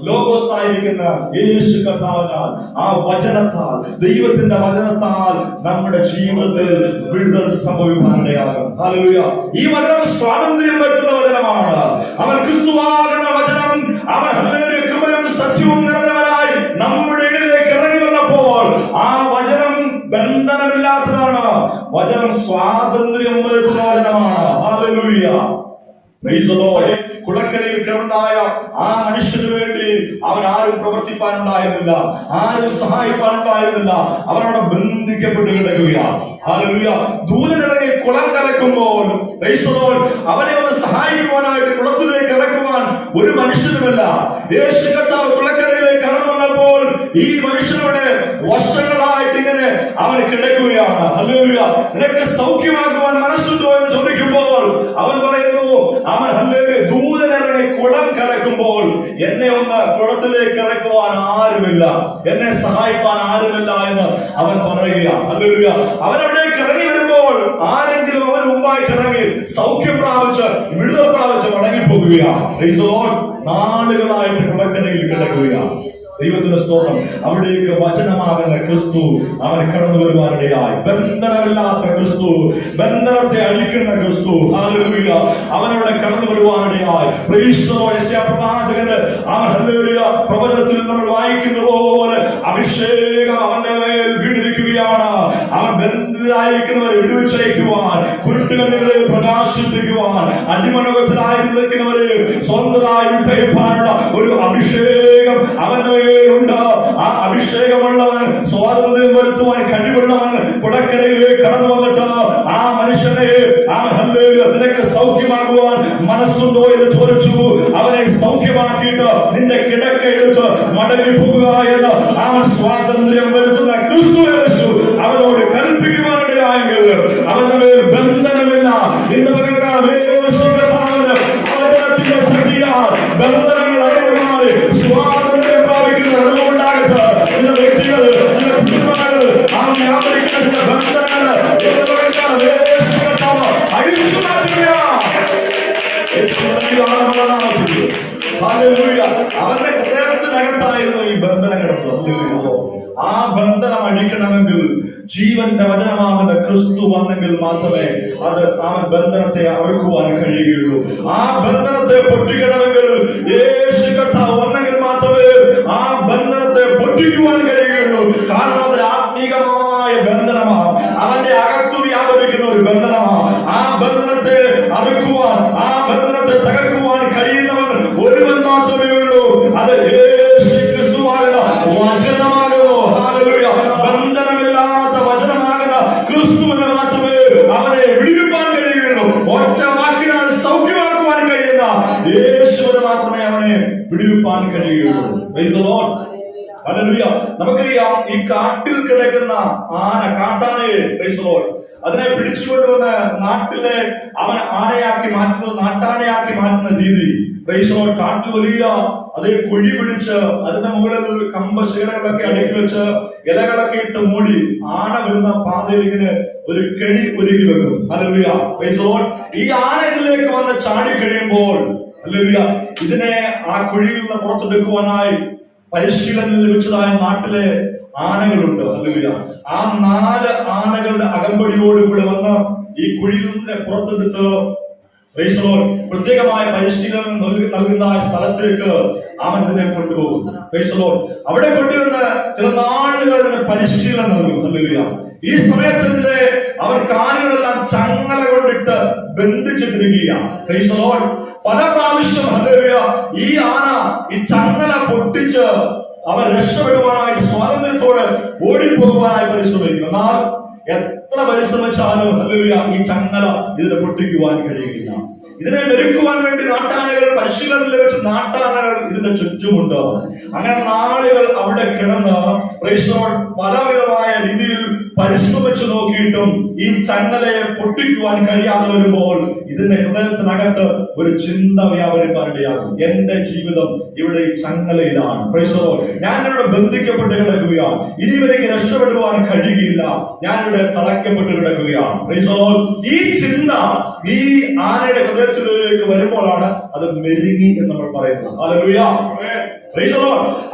Speaker 1: ലോഗോസ് ആയിരിക്കുന്ന യേശു കർത്താവിനാൽ, ആ വചനത്താൽ, ദൈവത്തിന്റെ വചനത്താൽ നമ്മുടെ ജീവിതത്തിൽ വിടുതൽ സംഭവിക്കാനിടയാകും. ഹല്ലേലൂയ. ഈ വചനം സ്വാതന്ത്ര്യം വരുത്തുന്ന വചനമാണ്. അവൻ ക്രിസ്തുവാകുന്ന വചനം, അവൻ ഹല്ലേലൂയ കൃപയും സത്യവും നിറഞ്ഞവനായി നമ്മുടെ ഇടയിലേക്ക് ഇറങ്ങി വന്നപ്പോൾ ആ വചനം ബന്ധനമില്ലാത്തതാണ്. വചനം സ്വാതന്ത്ര്യം വരുത്തുന്ന വചനമാണ്. ഹല്ലേലൂയ. Praise the Lord. കുളക്കരയിൽ കിടന്നായ ആ മനുഷ്യന് വേണ്ടി അവൻ ആരും പ്രവർത്തിപ്പാനുണ്ടായിരുന്നില്ല, ആരും സഹായിപ്പാനുണ്ടായിരുന്നില്ല. അവനവിടെ ബന്ധിക്കപ്പെട്ട് കിടക്കുകയാണ്. ഹല്ലേലൂയ. ദൂതനിറങ്ങി കുളം കലക്കുമ്പോൾ പ്രൈസ് ദി ലോർഡ് അവനെ ഒന്ന് സഹായിക്കുവാനായിട്ട് കുളത്തിലേക്ക് ഇറക്കുവാൻ ഒരു മനുഷ്യനുമില്ല. യേശു കർത്താവ് കുളക്കരയിലേക്ക് കടന്നു വന്നപ്പോൾ ഈ മനുഷ്യനോട് വർഷങ്ങളായിട്ട് ഇങ്ങനെ അവൻ കിടക്കുകയാണ്. ഹല്ലേലൂയ. നിനക്ക് സൗഖ്യമാക്കുവാൻ മനസ്സുണ്ടോ എന്ന് ചോദിക്കുമ്പോൾ അവൻ പറയുന്നു, അവൻ ഹല്ലേലൂയ ദൂതനിറങ്ങി കുളം കലക്കുമ്പോൾ എന്നെ ഒന്ന് കുളത്തിലേക്ക് ഇറക്കുവാൻ ആരുമില്ല, എന്നെ സഹായിക്കാൻ ആരുമില്ല എന്ന് അവൻ പറയുകയാണ്. ഹല്ലേലൂയ. അവനവിടേക്ക് ഇറങ്ങി വരുമ്പോൾ ആരെങ്കിലും അവൻ മുമ്പായിട്ട് ഇറങ്ങി സൗഖ്യം പ്രാപിച്ച് വിടുതൽ പ്രാപിച്ച് മടങ്ങിപ്പോകുകയാണ്. Price the Lord. നാളുകളായിട്ട് കുളക്കരയിൽ കിടക്കുകയാണ്. ദൈവത്തിന്റെ സ്തോത്രം. അവിടേക്ക് വചനമാകുന്ന ക്രിസ്തു അവൻ കടന്നു വരുവാനിടയായി. ബന്ധനമില്ലാത്ത ക്രിസ്തു, ബന്ധനത്തെ അഴിക്കുന്ന ക്രിസ്തു, ഹല്ലേലൂയ, അവനവിടെ കടന്നു വരുവാനിടയായി. പ്രവാചകന് അവൻ ഹല്ലേലൂയ പ്രവചനത്തിൽ നമ്മൾ വായിക്കുന്ന പോലെ അഭിഷേകം അവന്റെ മേൽ വീണിരിക്കുകയാണ്. അവൻ ബന്ധിതരായിരിക്കുന്നവരെ വിടുവിച്ചയക്കുവാൻ, കുരുട്ടുകണ്ണുകളെ പ്രകാശിപ്പിക്കുവാൻ, അടിമനോകത്തിലായിരിക്കുന്നവരെ സ്വന്തമായി വിട്ടയപ്പാനുള്ള ഒരു അഭിഷേകം അവന്റെ ഉണ്ട്. ആ അഭിഷേകമുള്ളവൻ, സ്വാതന്ത്ര്യം വരുത്തുവാൻ കഴിവുള്ളവൻ കുടക്കരയിലേക്ക് കടന്നു വന്നിട്ട് ആ മനുഷ്യനെ നിനക്ക് സൗഖ്യമാകുവാൻ മനസ്സുണ്ടോ എന്ന് ചോദിച്ചു. അവനെ സൗഖ്യമാക്കിയിട്ട് നിന്റെ കിടക്ക എടുത്ത് മടങ്ങി പോകുക എന്ന് അവൻ സ്വാതന്ത്ര്യം വരുത്തുന്ന ക്രിസ്തു യേശു അവനോട് കൽപ്പിക്കുവാനിടയായെങ്കിൽ അവന്റെ മേൽ ബന്ധനമില്ല. ഇന്ന് ബന്ധനങ്ങൾ അറിയുമാറി സ്വാതന്ത്ര്യം പ്രാപിക്കുന്ന അറിവുണ്ടാകട്ടെ. ചില വ്യക്തികൾ, ചില കുടുംബങ്ങൾ, ആ ബന്ധനങ്ങൾ അവന്റെ ഹൃദയത്തിനകത്തായിരുന്നു ഈ ബന്ധനം കിടന്നത്. ആ ബന്ധനം അഴിക്കണമെങ്കിൽ ജീവന്റെ വചനമാകുന്ന ക്രിസ്തു വന്നെങ്കിൽ മാത്രമേ അത് ആ ബന്ധനത്തെ അറുക്കുവാൻ കഴിയുകയുള്ളൂ. ആ ബന്ധനത്തെ പൊട്ടിക്കണമെങ്കിൽ യേശു കർത്താവ് വന്നെങ്കിൽ മാത്രമേ ആ ബന്ധനത്തെ പൊട്ടിക്കുവാൻ കഴിയുകയുള്ളൂ. കാരണം അത് ആത്മീകമായ ബന്ധനമാണ്, അവന്റെ അകത്തു വ്യാപരിക്കുന്ന ഒരു ബന്ധനമാണ്. ആ ബന്ധനത്തെ അറുക്കുവാൻ, ആ ബന്ധനത്തെ തകർക്കുവാൻ കഴിയുന്നവൻ ഒരുവൻ മാത്രമേ ഉള്ളൂ. അത് യേശു ക്രിസ്തുവാകുന്ന വചനമാകുന്നു. ഹല്ലേലൂയ. ബന്ധനമില്ലാത്ത വചനമാകുന്ന ക്രിസ്തുവിനെ മാത്രമേ അവനെ വിടുവിപ്പാൻ കഴിയുകയുള്ളൂ. ഒറ്റ വാക്കിനാൽ സൗഖ്യമാക്കുവാൻ കഴിയുന്ന യേശുവിനെ മാത്രമേ അവനെ വിടുവിപ്പാൻ കഴിയുകയുള്ളൂ. Price the Lord. ഹല്ലേലൂയ. നമുക്കറിയാം, ഈ കാട്ടിൽ കിടക്കുന്ന ആന, കാട്ടാനയെ, പ്രൈസ് ദി ലോർഡ്, അതിനെ പിടിച്ചുകൊണ്ടുവന്ന് നാട്ടിലെ അവൻ ആനയാക്കി മാറ്റുന്നത്, നാട്ടാനയാക്കി മാറ്റുന്ന രീതി, പ്രൈസ് ദി ലോർഡ്. കാട്ടിൽ വലിയ അതേ കുഴി പിടിച്ച് അതിന്റെ മുകളിൽ കമ്പശേരകളൊക്കെ അടുക്കി വെച്ച് ഇലകളൊക്കെ ഇട്ട് മൂടി ആന വരുന്ന പാതയിൽ ഇങ്ങനെ ഒരു കെണി ഒരുക്കി വെക്കും. ഹല്ലേലൂയ. Praise the Lord. ഈ ആന ഇതിലേക്ക് വന്ന് ചാടി കഴിയുമ്പോൾ, ഹല്ലേലൂയ, ഇതിനെ ആ കുഴിയിൽ നിന്ന് പുറത്തെടുക്കുവാനായി പരിശീലനം ലഭിച്ചതായ നാട്ടിലെ ആനകളുണ്ട്. ഹല്ലേലൂയ. ആ 4 ആനകളുടെ അകമ്പടിയോട് കൂടെ വന്ന് ഈ കുഴിയിൽ നിന്ന് പുറത്തെടുത്ത് പ്രത്യേകമായ പരിശീലനം നൽകുന്ന സ്ഥലത്തേക്ക് അവൻ ഇതിനെ കൊണ്ടുപോകും. അവിടെ കൊണ്ടുവന്ന് ചില നാളുകൾ ഇതിന് പരിശീലനം നൽകും. ഹല്ലേലൂയ. ഈ സമയത്തിന്റെ അവർ കാലുകളെല്ലാം ചങ്ങല കൊണ്ടിട്ട് ബന്ധിച്ചിട്ടിരിക്കുകയാണ്. പല പ്രാവശ്യം, ഹല്ലേലൂയ, ഈ ആന ഈ ചങ്ങല പൊട്ടിച്ച് അവൻ രക്ഷപ്പെടുവാനായിട്ട് സ്വാതന്ത്ര്യത്തോടെ ഓടിപ്പോകുവാനായി പരിശ്രമിക്കും. എന്നാൽ എത്ര പരിശ്രമിച്ചാലും, ഹല്ലേലൂയ, ഈ ചങ്ങല ഇതിനെ പൊട്ടിക്കുവാൻ കഴിയുകയില്ല. ഇതിനെ മെരുക്കുവാൻ വേണ്ടി നാട്ടാനകൾ, പരിശീലനം ലഭിച്ച നാട്ടാനകൾ ഇതിന്റെ ചുറ്റുമുണ്ട്. അങ്ങനെ നാളുകൾ അവിടെ കിടന്ന് പലവിധമായ രീതിയിൽ പരിശ്രമിച്ചു നോക്കിയിട്ടും ഈ ചങ്ങലയെ പൊട്ടിക്കുവാൻ കഴിയാതെ വരുമ്പോൾ ഇതിന്റെ ഹൃദയത്തിനകത്ത് ഒരു ചിന്ത വ്യാപരിക്കാനിടയാകും. എന്റെ ജീവിതം ഇവിടെ ഈ ചങ്ങലയിലാണ്. ഞാൻ ഇവിടെ ബന്ധിക്കപ്പെട്ട് കിടക്കുകയാണ്. ഇനി എനിക്ക് രക്ഷപ്പെടുവാൻ കഴിയുകയില്ല. ഞാൻ ഇവിടെ തളയ്ക്കപ്പെട്ട് കിടക്കുകയാണ്. ഈ ചിന്ത ഈ ആനയുടെ ഹൃദയത്തിലേക്ക് വരുമ്പോഴാണ് അത് മെരുങ്ങി എന്ന് നമ്മൾ പറയുന്നത്. ഹല്ലേലൂയ.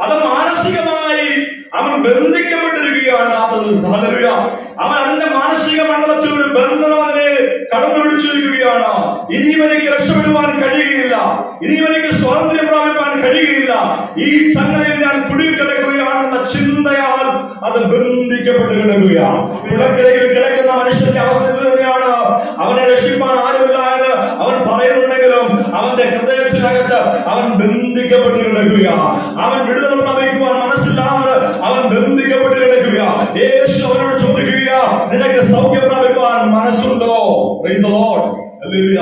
Speaker 1: അത് മാനസികമായി അവൻ ബന്ധിക്കപ്പെട്ടിരിക്കുകയാണ്. ഹല്ലേലൂയ. അവൻ അതിന്റെ മാനസിക മണ്ഡലത്തിൽ ഒരു ബന്ധനം അവനെ കടന്നു പിടിച്ചിരിക്കുകയാണ്. ഇനിയും എനിക്ക് രക്ഷപ്പെടുവാൻ കഴിയുകയില്ല, ഇനിയും എനിക്ക് സ്വാതന്ത്ര്യം പ്രാപിക്കാൻ കഴിയുകയില്ല, ഈ ചങ്ങലയിൽ ഞാൻ കുടുങ്ങിക്കിടക്കുകയാണെന്ന ചിന്തയാൽ അത് ബന്ധിക്കപ്പെട്ട് കിടക്കുകയാണ്. കുളക്കരയിൽ കിടക്കുന്ന മനുഷ്യന്റെ അവസ്ഥ തന്നെയാണ്. അവനെ രക്ഷിപ്പാൻ ആരുമില്ല എന്ന് അവൻ പറയുന്നുണ്ടെങ്കിലും അവന്റെ ഹൃദയത്തിനകത്ത് അവൻ ബന്ധിക്കപ്പെട്ട് കിടക്കുകയാണ്. അവൻ വിടുതൽ പ്രാപിക്കുവാൻ മനസ്സില്ലാതെ അവൻ ബന്ധിക്കപ്പെട്ട് കിടക്കുക. യേശു അവനോട് ചോദിക്കുക, നിനക്ക് സൗഖ്യം പ്രാപിക്കാൻ മനസ്സുണ്ടോ? Praise the Lord. ഹല്ലേലൂയ.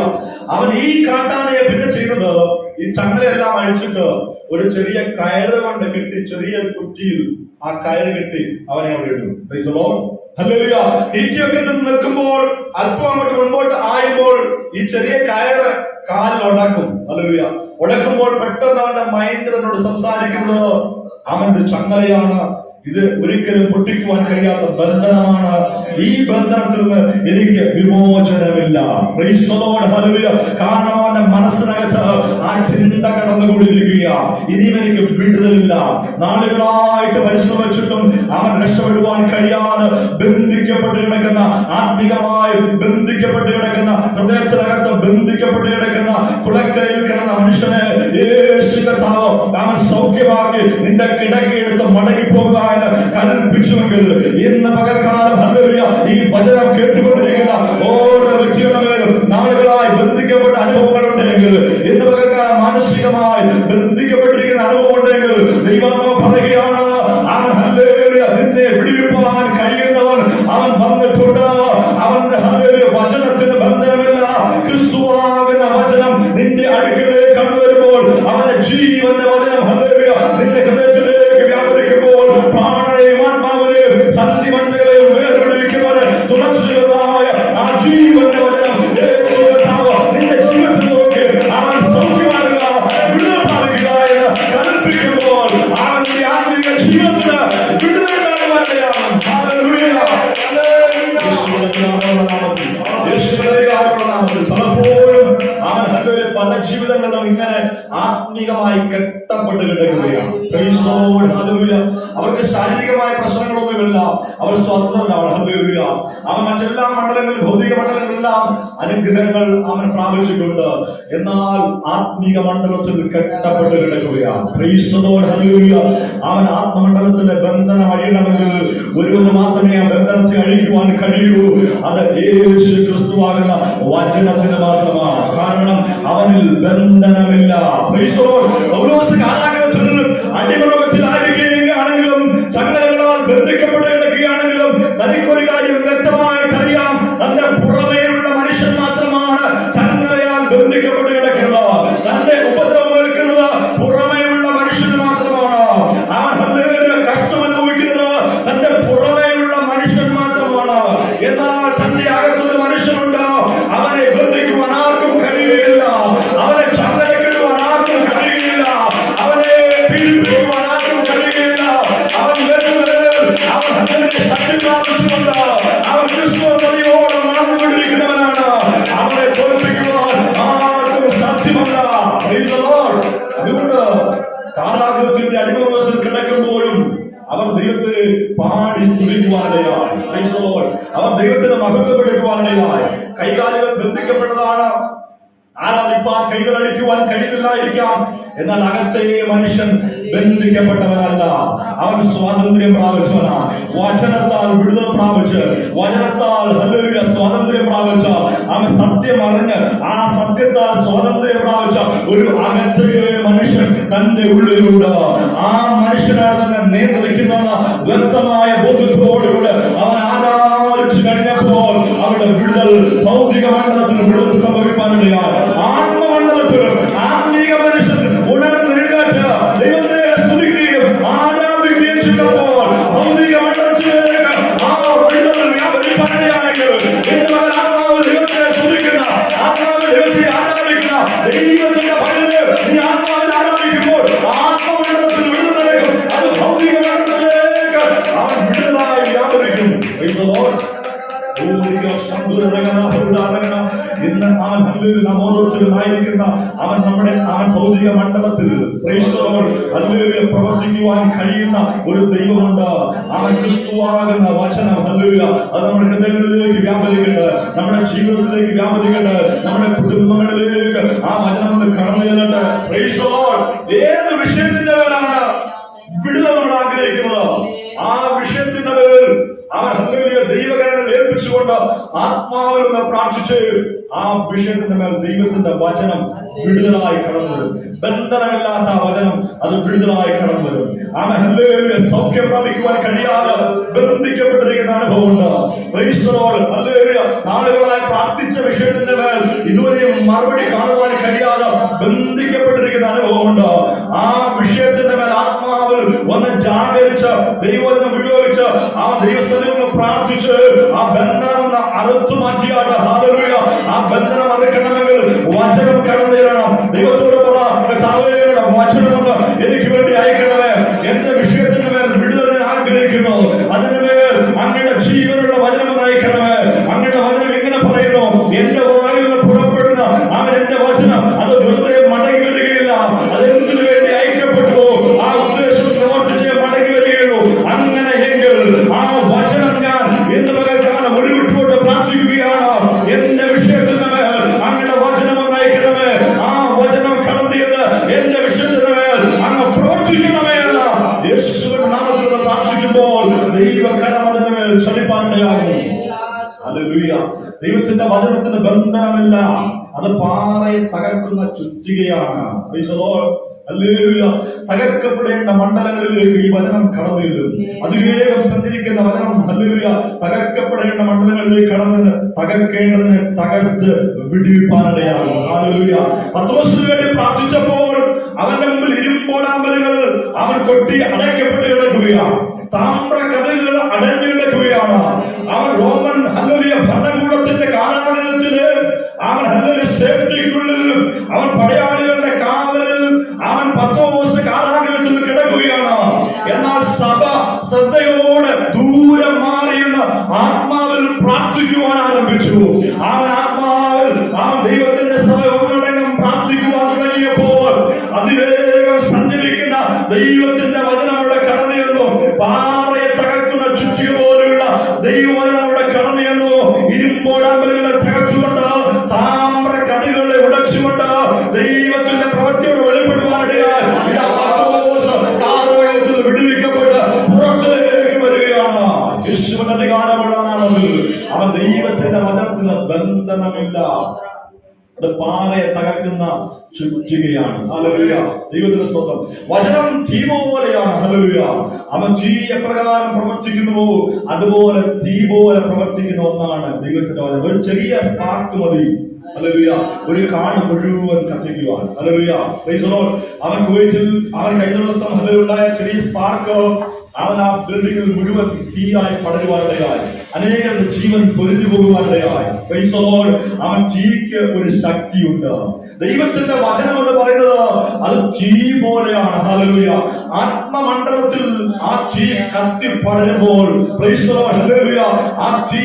Speaker 1: അവൻ ഈ കാട്ടാനയെ പിന്നെ ചെയ്യുന്നത്, ഈ ചങ്ങലയെല്ലാം അഴിച്ചിട്ട് ഒരു ചെറിയ കയറ് കൊണ്ട് കെട്ടി, ചെറിയ കുറ്റിയിൽ ആ കയറ് കെട്ടി അവനെ അവിടെ ഇടും. Price the Lord. ഹല്ലേലൂയ. തീറ്റയൊക്കെ നിൽക്കുമ്പോൾ അല്പം അങ്ങോട്ട് മുൻപോട്ട് ആയുമ്പോൾ ഈ ചെറിയ കയറ് കാലിൽ ഉടക്കും. ഹല്ലേലൂയ. ഉടക്കുമ്പോൾ പെട്ടെന്ന് അവന്റെ മൈൻഡ് എന്നോട് സംസാരിക്കുന്നത്, അവന്റെ ചങ്ങലയാണ്, ഇത് ഒരിക്കലും പൊട്ടിക്കുവാൻ കഴിയാത്ത ബന്ധനമാണ്, ഈ ബന്ധനത്തിൽ നിന്ന് എനിക്ക് വിമോചനമില്ല. Praise the Lord. ഹല്ലേലൂയ. കാരണം അവന്റെ മനസ്സിനകത്ത് ആ ചിന്ത കടന്നുകൊണ്ടിരിക്കുക, ഇനിയും എനിക്ക് വിടുതലില്ല. നാളുകളായിട്ട് പരിശ്രമിച്ചിട്ടും അവൻ രക്ഷപ്പെടുവാൻ കഴിയാതെ ബന്ധിക്കപ്പെട്ട് കിടക്കുന്ന, ആത്മീകമായി ബന്ധിക്കപ്പെട്ട് കിടക്കുന്ന, ഹൃദയത്തിനകത്ത് ബന്ധിക്കപ്പെട്ട് കിടക്കുന്ന, കുളക്കരയിൽ കിടന്ന മനുഷ്യനെ യേശു കർത്താവ് അവൻ സൗഖ്യമാക്കി നിന്റെ കിടക്കയെടുത്ത് മടങ്ങിപ്പോകുക എന്ന് കൽപ്പിച്ചുവെങ്കിൽ ഇന്ന് പകൽക്കാലം, ഹല്ലേലൂയ, ഈ വചനം കേട്ടുകൊണ്ടിരിക്കുന്ന ഓരോ വ്യക്തികളുടെ മേലും നാളുകളായി ബന്ധിക്കപ്പെട്ട അനുഭവങ്ങൾ ഉണ്ടെങ്കിൽ, ഇന്ന് പകൽക്കാലം മാനസികമായി ബന്ധിക്കപ്പെട്ടിരിക്കുന്ന അനുഭവം ഉണ്ടെങ്കിൽ, ദൈവം പറയുകയാണ്, അവൻ, ഹല്ലേലൂയ, നിന്നെ വിടുവിപ്പാൻ കഴിയുന്നവൻ അവൻ വന്നിട്ടുണ്ട്. അവന്റെ, ഹല്ലേലൂയ, വചനത്തിന് ബന്ധനമില്ല. ക്രിസ്തുവാകുന്ന വചനം നിന്റെ അടുക്കലേക്ക് കണ്ടുവരുമ്പോൾ അവന്റെ ജീവന്റെ വചനം, ഹല്ലേലൂയ, നിന്റെ ഹൃദയത്തിലേക്ക് വ്യാപരിക്കുമ്പോൾ പ്രാണനെയും ആത്മാവിനെയും സന്ധിമണ്ഡകളെയും വേർപിടിക്കുന്നവരെ തുടർച്ചയായ ആ ജീവന്റെ വചനം യേശു കർത്താവ് നിന്റെ ജീവിതത്തിൽ നോക്കി അവൻ സൗഖ്യമാകുക, വിടുതൽ നൽകുക എന്ന് കൽപ്പിക്കുമ്പോൾ അവന്റെ ആത്മീയ ജീവിതത്തിന് വിടുതൽ നൽകുവാനാണ്. ഹല്ലേലൂയ. യേശുവിന്റെ നാമത്തിൽ പലപ്പോഴും അവൻ പല ജീവിതങ്ങളും ഇങ്ങനെ ആത്മീകമായി കെട്ടപ്പെട്ട് കിടക്കുകയാണ്. അവർക്ക് ശാരീരികമായ പ്രശ്നങ്ങളൊന്നുമില്ല, അവർ സ്വതന്ത്രരാണ്. അവൻ മറ്റെല്ലാ മണ്ഡലങ്ങളിൽ, ഭൗതിക മണ്ഡലങ്ങളിലെല്ലാം അനുഗ്രഹങ്ങൾ അവൻ പ്രാപിച്ചിട്ടുണ്ട്. എന്നാൽ ആത്മീക മണ്ഡലത്തിൽ കെട്ടപ്പെട്ട് കിടക്കുകയാണ്. അവൻ ആത്മമണ്ഡലത്തിന്റെ ബന്ധനം അഴിയണമെങ്കിൽ ഒരുവന് മാത്രമേ ആ ബന്ധനത്തെ അഴിക്കുവാൻ കഴിയൂ. അത് യേശു ക്രിസ്തുവാകുന്ന വചനത്തിന് മാത്രമാണ്. കാരണം അവനിൽ ബന്ധനമില്ല. അടിമലോകത്തിൽ ആയിരിക്കുകയാണെങ്കിലും ചങ്ങലകളാൽ ബന്ധിക്കപ്പെട്ട് കിടക്കുകയാണെങ്കിലും തനിക്കൊരു കാര്യം വ്യക്തമായിട്ട് അറിയാം, തന്റെ പുറമേയുള്ള മനുഷ്യൻ മാത്രമാണ് ചങ്ങലയാൽ ബന്ധിക്കപ്പെട്ട് കിടക്കുന്നത്. തന്റെ ഉപദ്രവം ഏൽക്കുന്നത് പുറമേയുള്ള മനുഷ്യന് മാത്രമാണ്. അവൻ കഷ്ടം അനുഭവിക്കുന്നത് തന്റെ പുറമേയുള്ള മനുഷ്യൻ മാത്രമാണ്. എന്നാൽ തന്റെ അകത്തൊരു മനുഷ്യനുണ്ട്, അവനെ ബന്ധിക്കുവാൻ ആർക്കും കഴിയുകയില്ല, അവനെ ചങ്ങലക്കിടുവാൻ ആർക്കും കഴിയുകയില്ല, അവനെ പീഡിപ്പിക്കുവാൻ ആർക്കും കഴിയുകയില്ല. അവൻ ശക്തി പ്രാപിച്ചുകൊണ്ട് അവൻ ക്രിസ്തുവോളം നടന്നുകൊണ്ടിരിക്കുന്നവനാണ്. അവനെ തോൽപ്പിക്കുവാൻ ആർക്കും സാധ്യമല്ല. അതുകൊണ്ട് കാരാഗൃഹത്തിന്റെ അടിമമുഖത്തിൽ കിടക്കുമ്പോഴും അവർ ദൈവത്തെ പാടി സ്തുതിക്കുവാനിടയായി. അവർ ദൈവത്തിന് മഹത്വപ്പെടുക്കുവാനിടയായി. കൈകാലുകൾ ബന്ധിക്കപ്പെട്ടതാണ്, ആരാധിപ്പാൻ കൈകൾ അടിക്കുവാൻ കഴിയില്ലായിരിക്കാം. എന്നാൽ അകത്തെ മനുഷ്യൻ ബന്ധിക്കപ്പെട്ടവനല്ല, അവൻ സ്വാതന്ത്ര്യം പ്രാപിച്ചവനാണ്. വചനത്താൽ വിടുതൽ പ്രാപിച്ച്, വചനത്താൽ സ്വാതന്ത്ര്യം പ്രാപിച്ച, അവൻ സത്യം അറിഞ്ഞ് ആ സത്യത്താൽ സ്വാതന്ത്ര്യം പ്രാപിച്ച ഒരു അകത്തെ മനുഷ്യൻ തന്റെ ഉള്ളിലുണ്ട്. ആ മനുഷ്യനാണ് തന്നെ നിയന്ത്രിക്കുന്ന വ്യക്തമായ ബോധ്യത്തോടുകൂടെ അവൻ ആരാധിച്ചു കഴിഞ്ഞപ്പോൾ അവരുടെ വിടുതൽ ഭൗതിക മണ്ഡലത്തിൽ വിടുതൽ സംഭവിക്കാനിടയായി. ആത്മമണ്ഡലത്തിൽ ആത്മീക മനുഷ്യൻ ഉണർന്നെഴുന്നേറ്റ് ദൈവത്തെ സ്തുതിക്കുകയും ആരാധിക്കുകയും ചെയ്യുമ്പോൾ ഭൗതിക മണ്ഡലത്തിലേക്ക് ആ വിടുതൽ വ്യാപരിക്കാനിടയായെങ്കിൽ ആത്മാവ് ദൈവത്തെ സ്തുതിക്കുന്ന, ആത്മാവ് ദൈവത്തെ ആരാധിക്കുന്ന ദൈവത്തിന്റെ പകല് നീ ആത്മാവിനെ ആരാധിക്കുമ്പോൾ ആത്മമണ്ഡലത്തിൽ വിടുതൽ നടക്കും. അത് ഭൗതിക മണ്ഡലത്തിലേക്ക് അവൻ വിടുതലായി വ്യാപരിക്കും. ഇന്ന് അവൻ നാം ഓരോരുത്തരുമായിരിക്കുന്ന അവൻ ഭൗതിക മണ്ഡലത്തിൽ പ്രവർത്തിക്കുവാൻ കഴിയുന്ന ഒരു ദൈവമുണ്ട്. അവൻ ക്രിസ്തുവാകുന്ന വചനം അത് നമ്മുടെ ഹൃദയങ്ങളിലേക്ക് വ്യാപരിക്കട്ടെ, നമ്മുടെ ജീവിതത്തിലേക്ക് വ്യാപരിക്കട്ടെ, നമ്മുടെ കുടുംബങ്ങളിലേക്ക് ആ വചനം കടന്നു ചെല്ലട്ടെ. ഏത് വിഷയത്തിന്റെ പേരാണ് വിടുതൽ നമ്മൾ ആഗ്രഹിക്കുന്നത്, ആ വിഷയത്തിന്റെ പേരിൽ അവൻ ദൈവകരങ്ങൾ ഏൽപ്പിച്ചുകൊണ്ട് ആത്മാവിൽ നിന്ന് പ്രാർത്ഥിച്ച് ആ വിഷയത്തിന്റെ മേൽ ദൈവത്തിന്റെ വചനം വിടുതലായി കടന്നു വരും. ബന്ധനമില്ലാത്ത വചനം അത് വിടുതലായി കടന്നു വരും. സൗഖ്യം പ്രാപിക്കുവാൻ കഴിയാതെ ബന്ധിക്കപ്പെട്ടിരിക്കുന്ന അനുഭവമുണ്ട്. നാളുകളായി പ്രാർത്ഥിച്ച വിഷയത്തിന്റെ മേൽ ഇതുവരെയും മറുപടി കാണുവാൻ കഴിയാതെ ബന്ധിക്കപ്പെട്ടിരിക്കുന്ന അനുഭവമുണ്ട്. ആ വിഷയത്തിന്റെ മേൽ ആത്മാവിൽ ഒന്ന് ജാഗരിച്ച് ദൈവത്തിനെ വിടുവിച്ച് ആ ദൈവസ്ഥനിൽ നിന്ന് പ്രാർത്ഥിച്ച് ആ ബന്ധനം അറുത്തു മാറ്റിയാട്ട് ഹല്ലേലൂയ. ആ ബന്ധനം അറുക്കണമെങ്കിൽ വചനം കടന്നു തരണം. ദൈവത്തോട് പറ, വചനമൊന്ന് എനിക്ക് വേണ്ടി അയക്കണമേ. എന്റെ വിഷയത്തിന്റെ മേൽ വിടുതൽ ഞാൻ ആഗ്രഹിക്കുന്നു. അതിന് മേൽ അങ്ങയുടെ ജീവനുള്ള വചനം അയക്കണമേ. അങ്ങയുടെ വചനം ഇങ്ങനെ പറയുന്നു, എന്റെ വായിൽ നിന്ന് പുറപ്പെടുന്ന അവൻ എന്റെ വചനം അത് വെറുതെ മടങ്ങി വരികയില്ല. അതെന്തിനു വേണ്ടി അയക്കപ്പെട്ടു ആ ഉദ്ദേശം പ്രവർത്തിച്ച് മടങ്ങി വരികയുള്ളൂ. അങ്ങനെ എങ്കിൽ ആ വചനം ഞാൻ എന്ന് പകൽക്കാലം ഒരു വിട്ടുകൊണ്ട് പ്രാർത്ഥിക്കുകയാണ്. എന്റെ വിഷയത്തിന് മേൽ അങ്ങയുടെ വചനം അയക്കണമേ. ആ വചനം കടന്നു ചെന്ന് എന്റെ വിഷയത്തിന് മേൽ അങ്ങ് പ്രവർത്തിക്കണമേ അല്ല യേശുവിന്റെ നാമത്തിൽ പ്രാർത്ഥിക്കുമ്പോൾ ദൈവകരം അതിന്റെ മേൽ ചലിപ്പാനിടയാകും. ഹല്ലേലൂയ. ദൈവത്തിന്റെ വചനത്തിന് ബന്ധനമില്ല, അത് പാറയെ തകർക്കുന്ന ചുറ്റികയാണ്. തകർക്കപ്പെടേണ്ട മണ്ഡലങ്ങളിലേക്ക് ഈ വചനം കടന്നു ചെല്ലും. അതിവേഗം സഞ്ചരിക്കുന്ന വചനം തകർക്കപ്പെടേണ്ട മണ്ഡലങ്ങളിലേക്ക് കടന്ന് തകർക്കേണ്ടതിന് തകർത്ത് വിടുവിപ്പാനിടയാകും. ഹല്ലേലൂയ. പത്രോസിന് വേണ്ടി പ്രാർത്ഥിച്ചപ്പോൾ അവന്റെ മുമ്പിൽ ഇരുമ്പോടാമ്പലുകൾ അവൻ കൊട്ടി അടയ്ക്കപ്പെട്ട് കിടക്കുകയാണ്. താമ്ര കഥകൾ അടഞ്ഞു കിടക്കുകയാണ്. അവൻ റോമൻ ഭരണകൂടത്തിന്റെ കാരാഗ്രഹത്തില് അവൻ സേഫ്റ്റിക്കുള്ളിൽ അവൻ പടയാളികളുടെ കാവലിൽ അവൻ 10 ദിവസം കാരാഗ്രഹത്തിൽ കിടക്കുകയാണ്. എന്നാൽ സഭ ശ്രദ്ധയോടെ ദൂരം മാറിയെന്ന് ആത്മാവിൽ പ്രാർത്ഥിക്കുവാൻ ആരംഭിച്ചു. അവൻ ആത്മാവിൽ അവൻ ദൈവത്തിന്റെ സഭ അത് പാറയെ തകർക്കുന്ന ചുറ്റികയാണ്. ഹല്ലേലൂയ, ദൈവത്തിന്റെ സ്തോത്രം. വചനം തീ പോലെയാണ്. ഹല്ലേലൂയ. അവൻ തീ എപ്രകാരം പ്രവർത്തിക്കുന്നുവോ അതുപോലെ തീ പോലെ പ്രവർത്തിക്കുന്ന ഒന്നാണ് ദൈവത്തിന്റെ വചനം. ഒരു ചെറിയ സ്പാർക്ക് മതി, ഹല്ലേലൂയ, ഒരു കാട് മുഴുവൻ കത്തിക്കുവാൻ. ഹല്ലേലൂയ, പ്രൈസ് ദി ലോർഡ്. അവൻ കുവൈറ്റിൽ കഴിഞ്ഞ ദിവസം ഉണ്ടായ ചെറിയ സ്പാർക്ക് അവൻ ആ ബിൽഡിംഗിൽ മുഴുവൻ തീയായി പടരുവാനിടയായി, അനേകരുടെ ജീവൻ പൊലിഞ്ഞു പോകുവാനിടയായി. Praise the Lord. അവൻ തീക്ക് ഒരു ശക്തിയുണ്ട്. ദൈവത്തിന്റെ വചനം എന്ന് പറയുന്നത് അത് തീ പോലെയാണ്. ഹല്ലേലൂയ. ആത്മമണ്ഡലത്തിൽ ആ തീ കത്തി പടരുമ്പോൾ, പ്രൈസ് ദി ലോർഡ്, ഹല്ലേലൂയ, ആ തീ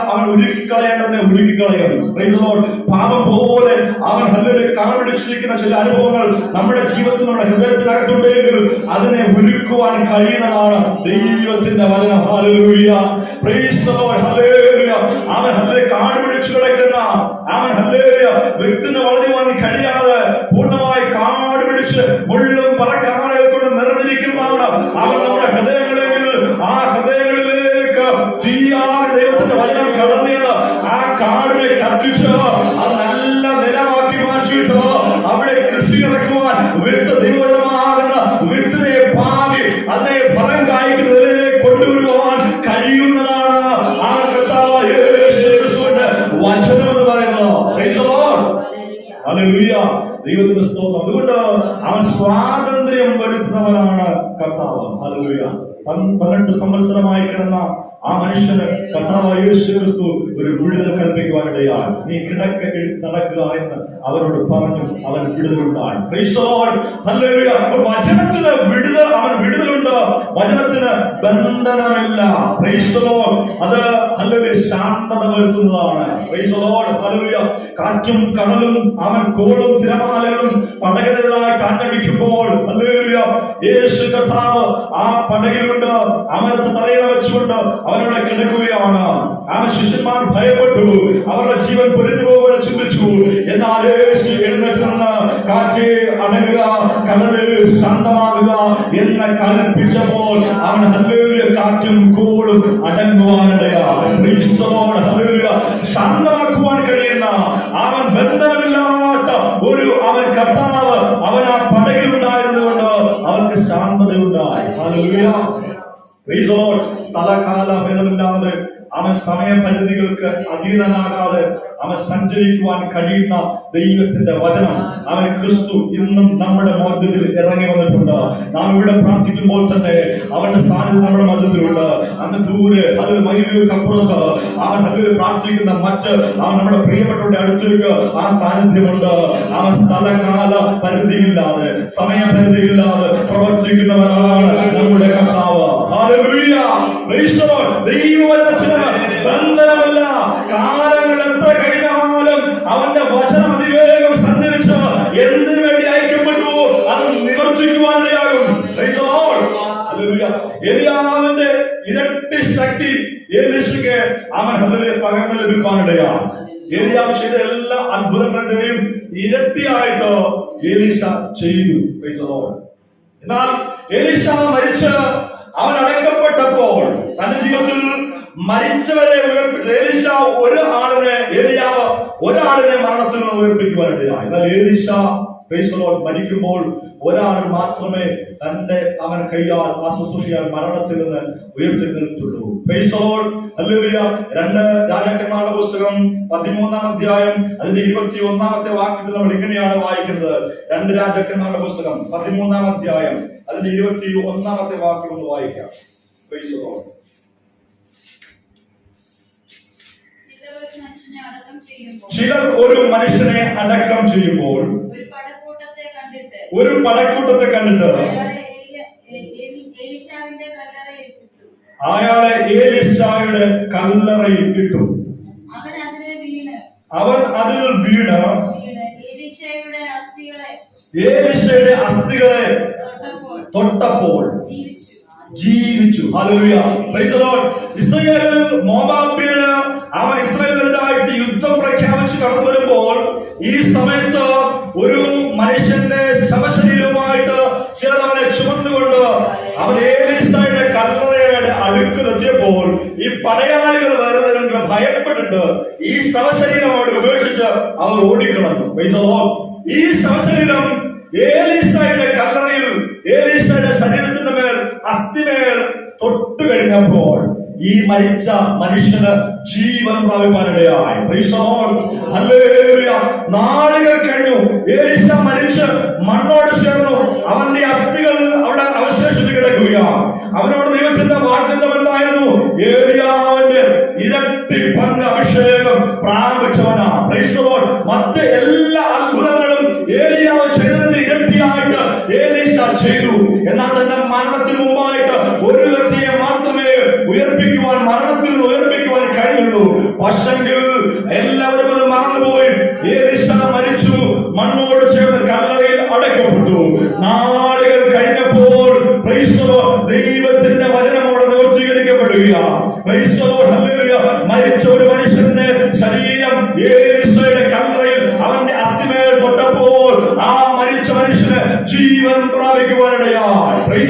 Speaker 1: അവൻ ഉരുക്കിക്കളയേണ്ടതിനെ ഉരുക്കിക്കളയും. Praise the Lord. പാപം പോലെ അവൻ ഹല്ലേലൂയ കാണിച്ചിരിക്കുന്ന ചില അനുഭവങ്ങൾ നമ്മുടെ ജീവിതത്തിൽ, നമ്മുടെ ഹൃദയത്തിനകത്തുണ്ടെങ്കിൽ അതിനെ ഉരുക്കുവാൻ കഴിയുന്നതാണ് ദൈവത്തിന്റെ വചനം. ഹല്ലേലൂയ, പ്രൈസ് ദി ലോർഡ്, ഹല്ലേലൂയ. അവൻ ഹല്ലേലൂയ കാടുപിടിച്ചു കിടക്കുന്ന, അവൻ ഹല്ലേലൂയ വ്യക്തിനെ വളരുവാൻ കഴിയാതെ പൂർണ്ണമായി കാടുപിടിച്ച് മുള്ളും പറക്കാടുകൾ കൊണ്ട് നിറഞ്ഞിരിക്കുന്നതാണ് അവൻ നമ്മുടെ ഹൃദയങ്ങളിൽ. ആ ഹൃദയങ്ങളിലേക്ക് തീയായ ദൈവത്തിന്റെ വചനം കടന്നിയത് ആ കാടിനെ കത്തിച്ച് അത് നല്ല നിലമാക്കി മാറ്റിയിട്ട് അവിടെ കൃഷി ഇറക്കുവാൻ വിത്ത് ദൈവമാകുന്ന വിത്തിനെ പാകി അതിനെ ഫലം കായ്ക്കുന്നതിലേക്ക് കൊണ്ടുവരുവാൻ കഴിയുന്നതാണ് ആ കർത്താവായ യേശു ക്രിസ്തുവിന്റെ വചനം എന്ന് പറയുന്നത്. പ്രൈസ് ദി ലോർഡ്, ഹല്ലേലൂയ, ദൈവത്തിന്റെ സ്തോത്രം. അതുകൊണ്ട് അവൻ സ്വാതന്ത്ര്യം വരുത്തുന്നവനാണ് കർത്താവ്. ഹല്ലേലൂയ. 18 സംവത്സരമായി കിടന്ന ആ മനുഷ്യന് കർത്താവായ യേശു ക്രിസ്തു ഒരു വിടുതൽ കൽപ്പിക്കുവാനിടയായി. നീ കിടക്ക എഴുത്ത് നടക്കുക എന്ന് അവരോട് പറഞ്ഞു. അവൻ വിടുതലുണ്ടായി. പ്രൈസ് ദി ലോർഡ്, ഹല്ലേലൂയ. വചനത്തിന് വിടുതൽ, അവൻ വിടുതലുണ്ട്. വചനത്തിന് ബന്ധനമില്ല. Praise the Lord. അത് ഹല്ലേലൂയ ശാന്തത വരുത്തുന്നതാണ്. പ്രൈസ് ദി ലോർഡ്, ഹല്ലേലൂയ. കാറ്റും കടലും അവൻ കോളും തിരമാലകളും പടകകളായി കാറ്റടിക്കുമ്പോൾ, ഹല്ലേലൂയ, യേശു കർത്താവ് ആ പടകിലുണ്ട്. അമർത്ത് തറയില വെച്ചുകൊണ്ട് അവനോട് കിടക്കുകയാണ്. ആ ശിഷ്യന്മാർ ഭയപ്പെട്ടു, അവരുടെ ജീവൻ പൊലിഞ്ഞു പോകുമെന്ന് ചിന്തിച്ചു. എന്നാൽ യേശു എഴുന്നേറ്റ് നിന്ന് കാറ്റേ അടങ്ങുക, കടല് ശാന്തമാകുക എന്ന് കൽപ്പിച്ചപ്പോൾ അവൻ ഹല്ലേലൂയ കാറ്റും കോളും അടങ്ങുവാനിടയായി. Praise the Lord, hallelujah. ശാന്തമാക്കുവാൻ കഴിയുന്ന, അവൻ ബന്ധനമില്ലാത്ത ഒരു അവൻ കർത്താവ് അവൻ ആ പടകിലുണ്ടായിരുന്നുകൊണ്ട് അവർക്ക് ശാന്തതയുണ്ടായി. Hallelujah, praise the Lord. സ്ഥലകാല ഭേദമില്ലാതെ അവൻ സമയപരിധികൾക്ക് അധീനനാകാതെ അവൻ സഞ്ചരിക്കുവാൻ കഴിയുന്ന ദൈവത്തിന്റെ വചനം, അവൻ ക്രിസ്തു ഇന്നും നമ്മുടെ മധ്യത്തിൽ ഇറങ്ങി വന്നിട്ടുണ്ട്. നാം ഇവിടെ പ്രാർത്ഥിക്കുമ്പോൾ തന്നെ അവന്റെ സാന്നിധ്യം നമ്മുടെ മധ്യത്തിലുണ്ട്. അന്ന് ദൂരെ അതിൽ മൈലുകൾക്കപ്പുറത്ത് അവൻ അതിൽ പ്രാർത്ഥിക്കുന്ന അവൻ നമ്മുടെ പ്രിയപ്പെട്ടവരുടെ അടുത്തേക്ക് ആ സാന്നിധ്യമുണ്ട്. അവൻ സ്ഥലകാല പരിധിയില്ലാതെ സമയപരിധിയില്ലാതെ പ്രവർത്തിക്കുന്നവരാണ് നമ്മുടെ കർത്താവ്. Hallelujah, praise the Lord. ദൈവവചനത്തിന് ബന്ധനമില്ല. കാലങ്ങൾ എത്ര കഴിഞ്ഞാലും അവന്റെ വചനം അതിവേഗം സഞ്ചരിച്ച് എന്തിനു വേണ്ടി അയക്കപ്പെട്ടു അത് നിവർത്തിക്കുവാനിടയാകും. Praise the Lord, hallelujah. എലിയാവിന്റെ ഇരട്ടി ശക്തി എലീശയ്ക്ക് അവൻ ഹല്ലേലൂയ പകർന്നു ലഭിക്കാനിടയാണ്. എലിയാവ് ചെയ്ത എല്ലാ അത്ഭുതങ്ങളുടെയും ഇരട്ടിയായിട്ട് എലീശ ചെയ്തു. Price the Lord. എന്നാൽ എലീശ മരിച്ച് അവൻ അടക്കപ്പെട്ടപ്പോൾ തന്റെ ജീവിതത്തിൽ മരിച്ചവരെ ഉയർപ്പിച്ച എലീശ എലിയാവ് ഒരാളിനെ മരണത്തിൽ നിന്ന് ഉയർപ്പിക്കുവാനിടയായി. എന്നാൽ എലീശ പ്രൈസ് ദി ലോർഡ് മരിക്കുമ്പോൾ ഒരാൾ മാത്രമേ അവൻ കൈയാൽ ആ ശുശ്രൂഷയാൽ മരണത്തിൽ നിന്ന് ഉയർത്തെഴുന്നേൽപ്പിട്ടുള്ളൂ. Praise the Lord, hallelujah. 2 രാജാക്കന്മാരുടെ പുസ്തകം 13-ാം അധ്യായം അതിന്റെ 21-ാമത്തെ വാക്യത്തിൽ നമ്മൾ ഇങ്ങനെയാണ് വായിക്കുന്നത്. 2 രാജാക്കന്മാരുടെ പുസ്തകം 13-ാം അധ്യായം അതിന്റെ 21-ാമത്തെ വാക്യം ഒന്ന് വായിക്കാം. Price the Lord. ചിലർ ഒരു മനുഷ്യനെ അടക്കം ചെയ്യുമ്പോൾ ഒരു പടക്കൂട്ടത്തെ കണ്ടിട്ട് അയാളെ ഏലീശായുടെ കല്ലറയിൽ ഇട്ടു. അവൻ അതിൽ വീണ് ഏലീശയുടെ അസ്ഥികളെ തൊട്ടപ്പോൾ ജീവിച്ചു. Hallelujah, praise the Lord. ഇസ്രായേലിൽ മോവാബ്യന് അവൻ ഇസ്രായേലിനെതിരായിട്ട് യുദ്ധം പ്രഖ്യാപിച്ചു കടന്നു വരുമ്പോൾ ഈ സമയത്ത് ഒരു മനുഷ്യന്റെ ശവശരീരവുമായിട്ട് ചിലർ അവനെ ചുമന്നുകൊണ്ട് അവൻ ഏലീശയുടെ കല്ലറയുടെ അടുക്കലെത്തിയപ്പോൾ ഈ പടയാളികൾ വരുന്നതിന് ഭയപ്പെട്ടിട്ട് ഈ ശവശരീരം അവിടെ ഉപേക്ഷിച്ച് ഉപേക്ഷിച്ചിട്ട് അവർ ഓടിക്കളഞ്ഞു. ഈ ശവശരീരം ഏലീശയുടെ കല്ലറയിൽ ഏലീശയുടെ ശരീരത്തിന്റെ മേൽ അസ്ഥിമേൽ തൊട്ടു കഴിഞ്ഞപ്പോൾ ഈ മരിച്ച മനുഷ്യന് ജീവൻ പ്രാപിക്കാനിടയായി. നാളുകൾ കഴിഞ്ഞു. ഏലീശ മരിച്ച് മണ്ണോട് ചേർന്നു. അവന്റെ അസ്ഥികൾ അവിടെ അവശേഷിച്ച് കിടക്കുകയാണ്. അവനോട് ദൈവത്തിന്റെ വാഗ്ദത്തം എന്തായിരുന്നു? ഏലിയാവിന്റെ ഇരട്ടി പങ്ക് അഭിഷേകം പ്രാപിച്ചവനാ. മറ്റ് എല്ലാ അത്ഭുതങ്ങളും ഏലിയാവ് ചെയ്തതിന്റെ ഇരട്ടിയായിട്ട് ഏലീശ ചെയ്തു. എന്നാൽ തന്നെ മരണത്തിന് മുമ്പായിട്ട് ഒരു വ്യക്തിയെ മാത്രമേ ഉയർപ്പിക്കുവാൻ, മരണത്തിൽ ഉയർപ്പിക്കുവാൻ കഴിഞ്ഞുള്ളൂ. പക്ഷെങ്കിൽ എല്ലാവരും അത് മറന്നുപോയി. ഏലീശ മരിച്ചു, മണ്ണോട് ചേർന്ന് കല്ലറയിൽ അടയ്ക്കപ്പെട്ടു. നാളുകൾ കഴിഞ്ഞപ്പോൾ ദൈവത്തിന്റെ വചനം അവിടെ നിവർത്തീകരിക്കപ്പെടുകയാണ്. മരിച്ച ഒരു മനുഷ്യന്റെ ശരീരം ഏലീശയുടെ കല്ലറയിൽ അവന്റെ അസ്ഥിമേൽ തൊട്ടപ്പോൾ ആ മരിച്ച മനുഷ്യന് ജീവൻ പ്രാപിക്കുവാനിടയായി.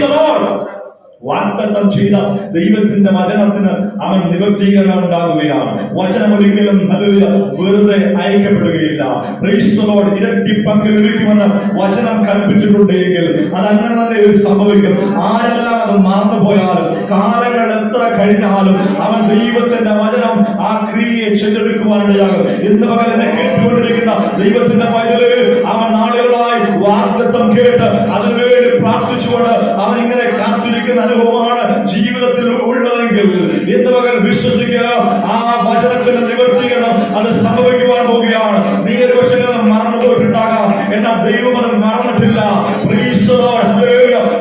Speaker 1: വാഗ്ദത്തം ചെയ്ത ദൈവത്തിന്റെ വചനത്തിന് അവൻ നിവർത്തീകരണം ഉണ്ടാകുകയാണ്. വചനം ഒരിക്കലും വെറുതെ അയക്കപ്പെടുകയില്ല. ഇരട്ടി പങ്ക് ലഭിക്കുമെന്ന് വചനം കൽപ്പിച്ചിട്ടുണ്ടെങ്കിൽ അതങ്ങനെ തന്നെ സംഭവിക്കും. ആരെല്ലാം അത് മറന്നുപോയാലും കാലങ്ങൾ എത്ര കഴിഞ്ഞാലും അവൻ ദൈവത്തിന്റെ വചനം ആ ക്രിയയെ ചെയ്തെടുക്കുവാനിടയാകും. ഇന്ന് പകലിനെ കേട്ടുകൊണ്ടിരിക്കുന്ന ദൈവത്തിന്റെ പൈതല് അവൻ നാളുകളായി വാഗ്ദത്തം കേട്ട് അതിനുവേണ്ടി പ്രാർത്ഥിച്ചുകൊണ്ട് അവൻ ഇങ്ങനെ കാത്തിരിക്കുന്ന അനുഭവമാണ് ജീവിതത്തിൽ ഉള്ളതെങ്കിൽ ഇന്ന് പകൽ വിശ്വസിക്കുക. ആ വചനത്തിന്റെ നിവർത്തീകരണം അത് സംഭവിക്കുവാൻ പോവുകയാണ്. നീ ഒരു പക്ഷേ മറന്നുപോയിട്ടുണ്ടാകാം, എന്നാൽ ദൈവം അത് മറന്നിട്ടില്ല.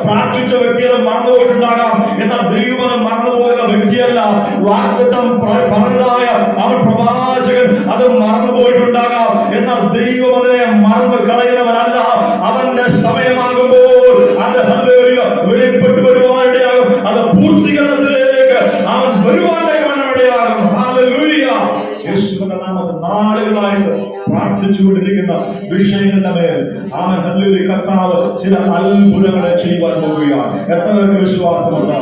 Speaker 1: പ്രാർത്ഥിച്ച വ്യക്തിയെ മറന്നുപോയിട്ടുണ്ടാകാം, എന്നാൽ ദൈവം അത് മറന്നുപോകുന്ന വ്യക്തിയല്ല. വാഗ്ദത്തം പറഞ്ഞതായ അവൻ പ്രവാചകൻ അത് മറന്നുപോയിട്ടുണ്ടാകാം, എന്നാൽ ദൈവം അതിനെ മറന്നു കളയുന്നവനല്ല. അവന്റെ സമയമാകുമ്പോൾ അത് വെളിപ്പെട്ടു വരുവാനിടയാകും. അത് പൂർത്തീകരണത്തിലേക്ക് അവൻ വരുവാനിടയാകും. യേശുവിന്റെ നാമത്തിൽ നാളുകളായിട്ട് പ്രാർത്ഥിച്ചുകൊണ്ടിരിക്കുന്ന വിഷയങ്ങളുടെ മേൽ അവൻ നല്ലൊരു കർത്താവ് ചില അത്ഭുതങ്ങളെ ചെയ്യുവാൻ പോവുകയാണ്. എത്ര പേർക്ക് വിശ്വാസമുണ്ട്?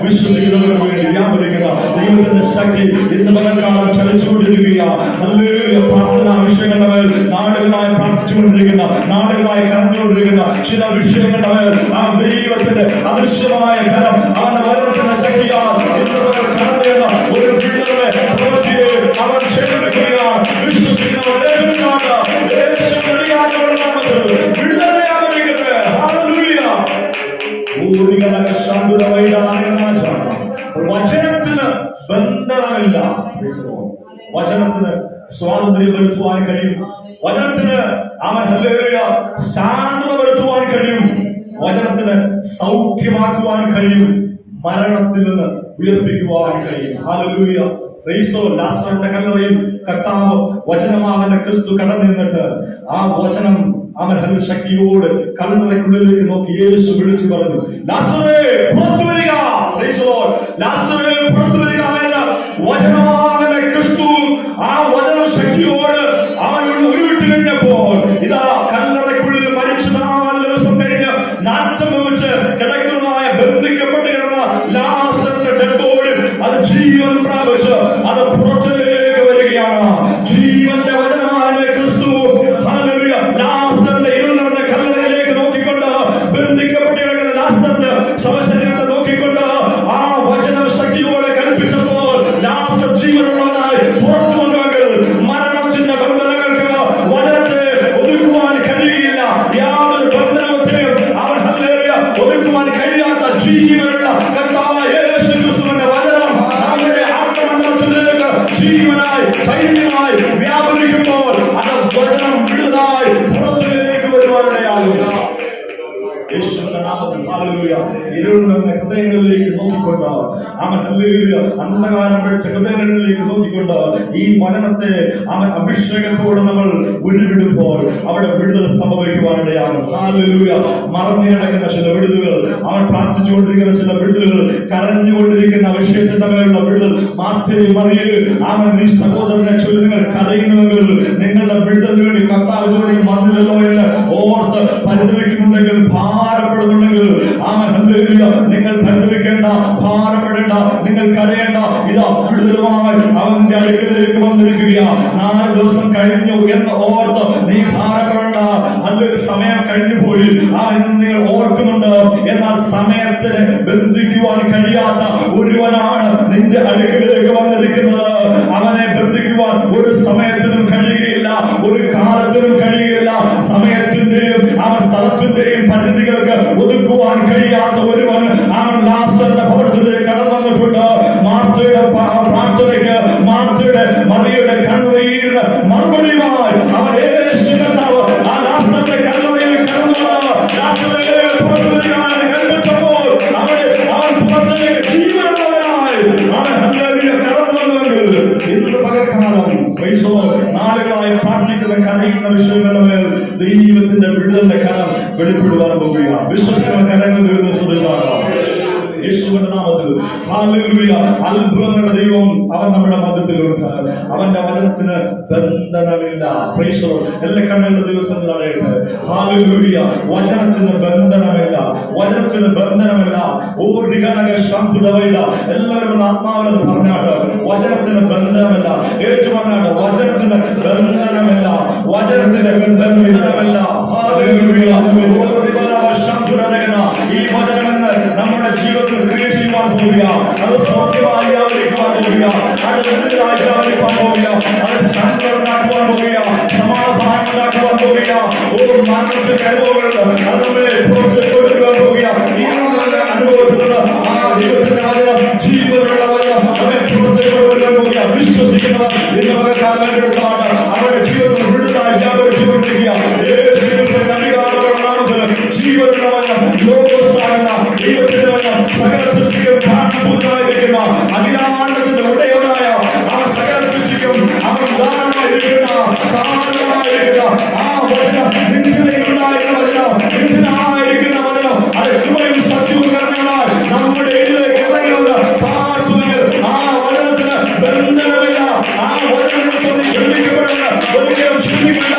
Speaker 1: വിശ്വസിക്കുന്നവർക്ക് വേണ്ടി വ്യാപരിക്കുന്ന ദൈവത്തിന്റെ ശക്തി ഇന്ന് പകൽക്കാലം ചലിച്ചുകൊണ്ടിരിക്കുകയാണ്. നല്ലൊരു പ്രാർത്ഥനാ വിഷയങ്ങളുടെ മേൽ നാളുകളായി പ്രാർത്ഥിച്ചുകൊണ്ടിരിക്കുന്ന, നാളുകളായി കരഞ്ഞുകൊണ്ടിരിക്കുന്ന ചില വിഷയങ്ങളുടെ മേൽ ആ ദൈവത്തിന്റെ അദൃശ്യമായ കരം അവന്റെ വചനത്തിന്റെ ശക്തിയാണ് ഇന്ന് പകൽ കടന്നുവരുന്ന ഒരു വിടുതലെ പ്രവൃത്തിയെ അവൻ ചെയ്തെടുക്കുകയാണ്. വിശ്വസിക്കുന്നവർ വചനത്തിന് ബന്ധനമില്ല. വചനത്തിന് സ്വാതന്ത്ര്യം വരുത്തുവാൻ കഴിയും. വചനത്തിന് അവൻ ശാന്തത വരുത്തുവാൻ കഴിയും. വചനത്തിന് സൗഖ്യമാക്കുവാൻ കഴിയും. മരണത്തിൽ നിന്ന് ഉയർപ്പിക്കുവാൻ കഴിയും. ഹല്ലേലൂയ. ലാസറിന്റെ കല്ലറയിൽ കർത്താവ് വചനമാകുന്ന ക്രിസ്തു കടന്നു നിന്നിട്ട് ആ വചനം അവൻ ശക്തിയോട് കല്ലറയ്ക്കുള്ളിലേക്ക് നോക്കി യേശു വിളിച്ചു പറഞ്ഞു, ലാസറേ പുറത്തു വരിക. ലാസറേ പുറത്തു വരിക എന്ന വചനമാകുന്ന ക്രിസ്തു ആ വചന ശക്തിയോട് അവൻ ഉരുവിട്ട് കഴിഞ്ഞപ്പോൾ ഇതാ കല്ലറയ്ക്കുള്ളിൽ മരിച്ചു 4 ദിവസം കഴിഞ്ഞ് നാറ്റം വെച്ച് കിടക്കുന്നതായ ബന്ധിക്കപ്പെട്ട് കിടന്ന ലാസറിന്റെ ഡെഡ് ബോഡി അത് ജീവൻ പ്രാപിച്ച് അത് പുറത്തേക്ക് വരികയാണ്. ജീവന്റെ വചനമായ ക്രിസ്തു ലാസറിന്റെ ഇരുളിന്റെ കല്ലറയിലേക്ക് നോക്കിക്കൊണ്ട് ബന്ധിക്കപ്പെട്ട് കിടക്കുന്ന ലാസറിന്റെ ശവശരീരത്തെ നോക്കിക്കൊണ്ട് ആ വചന ശക്തിയോടെ കൽപ്പിച്ചപ്പോൾ ലാസർ ജീവനുള്ളവനായി പുറത്തു വന്നുവെങ്കിൽ മരണത്തിന്റെ ബന്ധനങ്ങൾക്ക് വചനത്തെ ഒതുക്കുവാൻ കഴിയില്ല. യാതൊരു ബന്ധനത്തെയും അവൻ ഒതുക്കുവാൻ കഴിയാത്ത ജീവനുള്ള കർത്താവായ യേശു ക്രിസ്തുവിന്റെ വചനം നമ്മുടെ ആത്മമണ്ഡലത്തിലേക്ക് ജീവനായി ചൈതന്യമായി വ്യാപരിക്കുമ്പോൾ അത് വചനം വിടുതലായി പുറത്തേക്ക് വരുവാനിടയാകും. യേശുവിന്റെ നാമത്തിൽ ഹല്ലേലൂയ. ഇരുളുന്ന ഹൃദയങ്ങളിലേക്ക് നോക്കിക്കൊണ്ട് അവൻ ഹല്ലേലൂയ അന്ധകാരം പിടിച്ച ഹൃദയങ്ങളിലേക്ക് നോക്കിക്കൊണ്ട് ഈ വചനത്തെ അവൻ അഭിഷേകത്തോടെ നമ്മൾ ഉരുവിടുമ്പോൾ അവിടെ വിടുതൽ സംഭവിക്കുവാനിടയാകും. ഹല്ലേലൂയ. മറന്നു കിടക്കുന്ന ചില വിടുതലുകൾ, അവൻ പ്രാർത്ഥിച്ചുകൊണ്ടിരിക്കുന്ന ചില വിടുതലുകൾ, കരഞ്ഞുകൊണ്ടിരിക്കുന്ന വിഷയത്തിന്റെ മേലുള്ള വിടുതൽ അവൻ ഈ സഹോദരനെ ചൊല്ലി നിങ്ങൾ കരയുന്നുവെങ്കിൽ നിങ്ങളുടെ വിടുതലിന് വേണ്ടി കർത്താവ് ഇതുവരെയും വന്നില്ലല്ലോ എന്ന് ഓർത്ത് പരിതപിക്കുന്നുണ്ടെങ്കിൽ, ഭാരപ്പെടുന്നുണ്ടെങ്കിൽ നിങ്ങൾ പരിതപിക്കേണ്ട, ഭാരപ്പെടേണ്ട, നിങ്ങൾ കരയേണ്ട. ഇതാ വിടുതലുമായി അവന്റെ അടുക്കലേക്ക് വന്നിരിക്കുകയാണ്. 4 ദിവസം കഴിഞ്ഞു എന്ന് ഓർത്ത് നീ ഭാരപ്പെടേണ്ട. നല്ലൊരു സമയം കഴിഞ്ഞു പോയി എന്ന് നിങ്ങൾ ഓർക്കുന്നുണ്ട്. എന്നാൽ സമയത്തിന് ബന്ധിക്കുവാൻ കഴിയാത്ത ഒരുവനാണ് നിന്റെ അടുക്കിലേക്ക് വന്നിരിക്കുന്നത്. അവനെ ബന്ധിക്കുവാൻ ഒരു സമയത്തിനും കഴിയുകയില്ല, ഒരു കാലത്തിനും കഴിയുകയില്ല. സമയത്തിന്റെയും സ്ഥലത്തിന്റെയും പരിധികൾക്ക് ഒതുക്കുവാൻ കഴിയാത്ത ഒരുവൻ അവൻ ലാസറിന്റെ ഭവനത്തിലേക്ക് കടന്നു വന്നിട്ടുണ്ട്. മാർത്തയുടെ പ്രാർത്ഥനയ്ക്ക്, മാർത്തയുടെ മറിയുടെ കണ്ണുനീരിന് മറുപടിയുമായി അവൻ യേശു കർത്താവ് ആ ലാസറിന്റെ കണ്ണുനീരിൽ കടന്നു വന്ന് ലാസറിനെ പുറത്തുവരികയാണ് കൽപ്പിച്ചപ്പോൾ അവൻ പുറത്തേക്ക് ജീവനുള്ളവനായി അവൻ ഹല്ലേലൂയ കടന്നു വന്നുവെങ്കിൽ ഇന്ന് പകൽക്കാലം നാളുകളായി പ്രാർത്ഥിക്കുന്ന കരയുന്ന വിഷയങ്ങളുടെ മേൽ ദൈവത്തിന്റെ വിടുതലിന്റെ കരം വെളിപ്പെടുവാൻ പോവുകയാണ്. വിശ്വസിക്കുന്ന കരങ്ങൾ ശ്രദ്ധിച്ചാകാം യേശുവിന്റെ നാമത്തിൽ. ഹല്ലേലൂയ. അത്ഭുതങ്ങളുടെ ദൈവം അവൻ നമ്മുടെ മധ്യത്തിലുണ്ട്. അവന്റെ വചനത്തിന് ബന്ധനമില്ല. Praise the Lord. എല്ലാ കണ്ണുകളുടെ ദിവസങ്ങൾ അടയട്ടെ. ഹല്ലേലൂയ. വചനത്തിന് ബന്ധനമില്ല, വചനത്തിന് ബന്ധനമില്ല. എല്ലാവരും ആത്മാവിനത് പറഞ്ഞാട്ട് വചനത്തിന് ബന്ധനമില്ല. ഏറ്റു പറഞ്ഞാട്ട് വചനത്തിന് ബന്ധനമില്ല, വചനത്തിന് ബന്ധനമില്ല. ഹല്ലേലൂയ. ഈ വചനമെന്ന് നമ്മുടെ ജീവിതത്തിൽ ക്രിയ ചെയ്യുവാൻ പോവുക. അത് സൗഖ്യമായി വ്യാപരിക്കുവാൻ പോവുക, അത് വലുതായി വ്യാപരിക്കുവാൻ പോവുക, അത് ശാന്തി ഉണ്ടാക്കുവാൻ പോവുക, സമാധാനം ഉണ്ടാക്കുവാൻ പോവുക. ഒരു മരണത്തിന്റെ അനുഭവങ്ങളുണ്ട്, അത് നമ്മളെ പുറത്തേക്കൊടുക്കുവാൻ പോവുക. ഈ അനുഭവത്തിലുള്ള ആ ദൈവത്തിന്റെ വചനം, ജീവനുള്ള വചനം നമ്മെ പുറത്തേക്കൊടുക്കുവാൻ പോവുക. വിശ്വസിക്കുന്നവർ ഇന്ന് പകൽക്കാലം എടുത്താണ് അവരുടെ ജീവിതത്തിൽ വലുതായി വ്യാപരിച്ചുകൊണ്ടിരിക്കുക. യേശുവിന്റെ അധികാരമുള്ള നാമത്തിൽ ജീവനുള്ള വചനം, ലോകസാകുന്ന ദൈവത്തിന്റെ വചനം, സകല സൃഷ്ടിക്കും പുതുതായിരിക്കുന്ന അധികാരത്തിന്റെ ഉടയവനായ ആ സകല സൃഷ്ടിക്കും അവൻ ദാനമായിരിക്കുന്ന ആ വചനം, നിത്യതയിലുണ്ടായിരുന്ന വചനം, നിത്യനായിരിക്കുന്ന വചനം, അത് കൃപയും സത്യവും കരണങ്ങളാൽ നമ്മുടെ ഇടയിലേക്ക് ഇറങ്ങിയുണ്ട്. പാർത്തുവെങ്കിൽ ആ വചനത്തിന് ബന്ധനമില്ല. ആ വചനത്തിൽ ബന്ധിക്കപ്പെടുന്ന ഒരിക്കലും ചിന്തിക്കില്ല.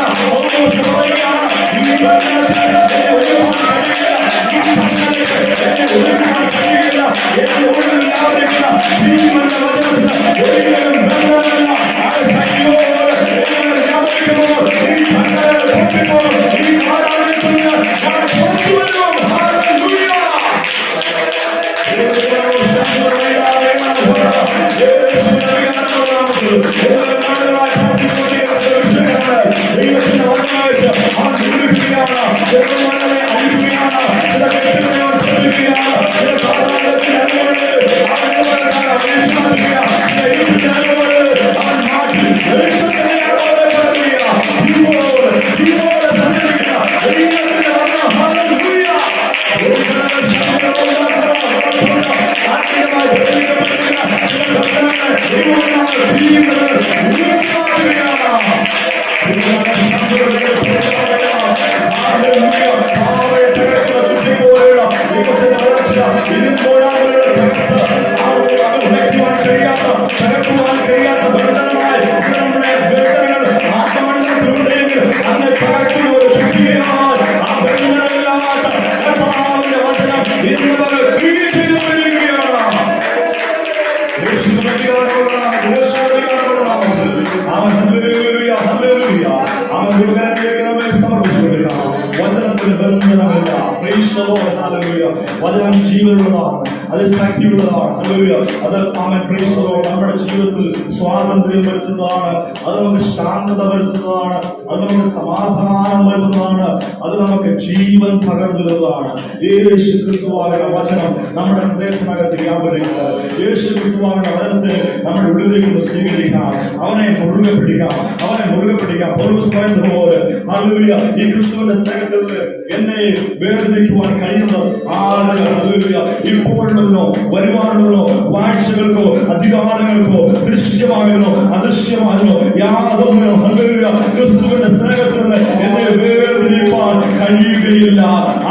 Speaker 1: പറയുകയാണ്, ഈ ബന്ധനത്തിന് ജീവന്റെ വചനത്തിന് ഒരിക്കലും ബന്ധമില്ല. അത് ശക്തിയോടെ ഈ ആരാധനയിൽ പുറത്തു വരും. ഹല്ലേലൂയ. ദൈവത്തിന്റെ വചനമായിട്ട് അവൻ ജീവിക്കുകയാണ്. ദൈവങ്ങളെ അറിയുകയാണ്. ചില കെട്ടുകളെ പഠിക്കുകയാണ്. ചില കാലഘട്ടത്തിൽ അനുഭവങ്ങൾ അവൻ മാറ്റി വെളിച്ചത്തിനെ വചനം ജീവനുള്ളതാണ്, അത് ശക്തിയുള്ളതാണ്. അത് നമ്മുടെ ജീവിതത്തിൽ സ്വാതന്ത്ര്യം വരുത്തുന്നതാണ്, അത് നമുക്ക് ശാന്തത വരുത്തുന്നതാണ്, അത് നമുക്ക് സമാധാനം വരുത്തുന്നതാണ്, അത് നമുക്ക് ജീവൻ പകർന്നുന്നതാണ്. യേശു ക്രിസ്തുവാകുന്ന വചനം നമ്മുടെ ഹൃദയത്തിനകത്ത് വ്യാപരിക്കുക. യേശു ക്രിസ്തുവാകുന്ന വചനത്തെ നമ്മുടെ ഉള്ളിലേക്ക് സ്വീകരിക്കാം. അവനെ മുറുകെ പിടിക്കാം, അവനെ മുറുകെ പിടിക്കാം. പൗലോസ് പറയുന്നതുപോലെ ഹല്ലേലൂയ, ഈ ക്രിസ്തുവിന്റെ സ്നേഹത്തിൽ എന്നെ വേർതിരിക്കുവാൻ കഴിയുന്നത് ആരാണ്? ഹല്ലേലൂയ. ഇപ്പോഴുള്ളതിനോ വരുവാനുള്ളതിനോ വാഴ്ചകൾക്കോ അധികാരങ്ങൾക്കോ ദൃശ്യമാകുന്നോ അദൃശ്യമാകുന്നോ യാതൊന്നിനോ ഹല്ലേലൂയ ക്രിസ്തുവിന്റെ സ്നേഹത്തിൽ നിന്ന് എന്നെ വേർതിരിപ്പാൻ കഴിയുകയില്ല.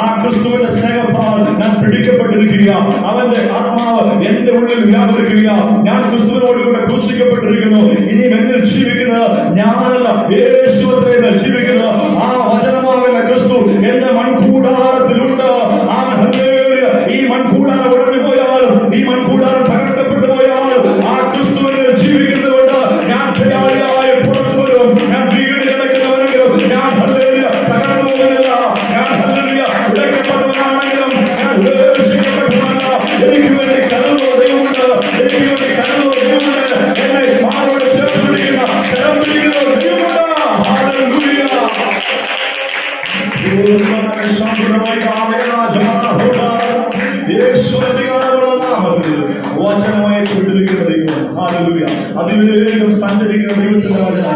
Speaker 1: ആ ക്രിസ്തുവിന്റെ സ്നേഹത്താൽ ഞാൻ പിടിക്കപ്പെട്ടിരിക്കുക. അവന്റെ ആത്മാവ് എന്റെ ഉള്ളിൽ വ്യാപരിക്കുക. ഞാൻ ക്രിസ്തുവിനോട് കൂടെ ക്രൂശിക്കപ്പെട്ടിരിക്കുന്നു. ഇനി എന്നിൽ ജീവിക്കുന്നത് ഞാനല്ല, യേശു അത്രയും ജീവിക്കുന്നത്. ആ വചനമാകുന്ന ക്രിസ്തു എന്റെ മൺകൂടാരത്തിലുണ്ട്. ഈ മൺകൂടാരം ഉടഞ്ഞു പോയാലും, ഈ മൺകൂടാരം തകർക്കപ്പെട്ടു പോയാലും, ആ ക്രിസ്തുവിനെ ജീവിക്കുന്നതുകൊണ്ട് ഞാൻ ജയാളിയായി പുറത്തു വരും. ഞാൻ അതിവേഗം സഞ്ചരിക്കുന്ന ദൈവത്തിന്റെ വചന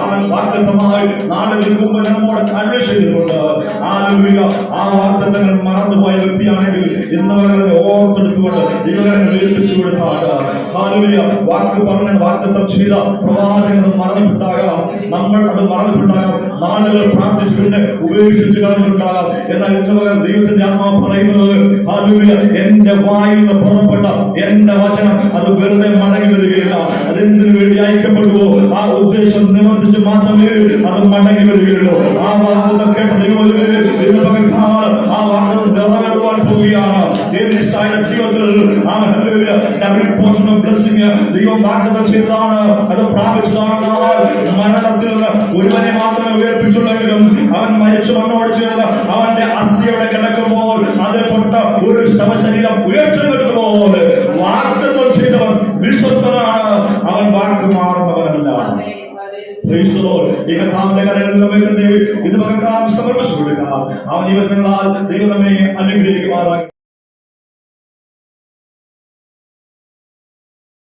Speaker 1: അവൻ വാഗ്ദത്തമായി നാളുകൾക്ക് മുമ്പ് നമ്മോട് കൺവേ ചെയ്തിട്ടുണ്ട്. ഹല്ലേലൂയ. ആ വാഗ്ദത്തങ്ങൾ മറന്നുപോയ വ്യക്തിയാണെങ്കിൽ ഇന്ന് വരെ ഓർത്തെടുത്തുകൊണ്ട് ഇവരെ ഏൽപ്പിച്ചു കൊടുത്താണ്. ഹല്ലേലൂയ. വാക്ക് പറഞ്ഞ വാഗ്ദത്തം ചെയ്ത പ്രവാചകർ മറന്നിട്ടുണ്ടാകാം, നമ്മൾ അത് മറന്നിട്ടുണ്ടാകാം, നാളുകൾ പ്രാർത്ഥിച്ചുകൊണ്ട് ഉപേക്ഷിച്ചു കളഞ്ഞിട്ടുണ്ടാകാം. എന്നാൽ ഇന്ന് വരെ ദൈവത്തിന്റെ ആത്മാവ് പറയുന്നത് ഹല്ലേലൂയ, എന്റെ വായിൽ നിന്ന് പുറപ്പെട്ട എന്റെ വചനം അത് വെറുതെ മടങ്ങി വരികയില്ല. അതെന്തിനു വേണ്ടി അയക്കപ്പെടുവോ ആ ഉദ്ദേശം നിവർത്തിച്ച് മാത്രമേ അത് മടങ്ങി വരികയുള്ളൂ. ആ വാഗ്ദത്തം കേട്ട ദൈവം ഇന്ന് പകൽക്കാലം ആ വാഗ്ദത്തം നിറവേറുവാൻ പോവുകയാണ്. ജീവിതത്തിൽ ഡബിൾ പോർഷൻ ഓഫ് ബ്ലെസ്സിംഗ് ദൈവം വാഗ്ദത്തം ചെയ്തതാണ്, അത് പ്രാപിച്ചതാണെന്നാൽ മരണത്തിൽ നിന്ന് ഒരുവനെ മാത്രമേ ഉയർപ്പിച്ചുള്ളെങ്കിലും അവൻ മരിച്ചു മണ്ണോട് ചേർന്ന് അവന്റെ അസ്ഥിയോടെ കിടക്കുമ്പോൾ അത് തൊട്ട ഒരു ശവശരീരം ഉയർച്ചെടുക്കുമ്പോൾ വാഗ്ദത്തം ചെയ്തവൻ വിശ്വസ്തനാണ്, അവൻ വാക്ക് മാറുന്നവനല്ല. ഈ കഥാവിന്റെ കരകളിൽ നമ്മെ ഇന്ന് പകൽക്കാലം സമർപ്പിച്ചു കൊടുക്കാം. അവൻ ഇവர்களால் ദൈവം നമ്മെ അനുഗ്രഹിക്കുമാറാകട്ടെ.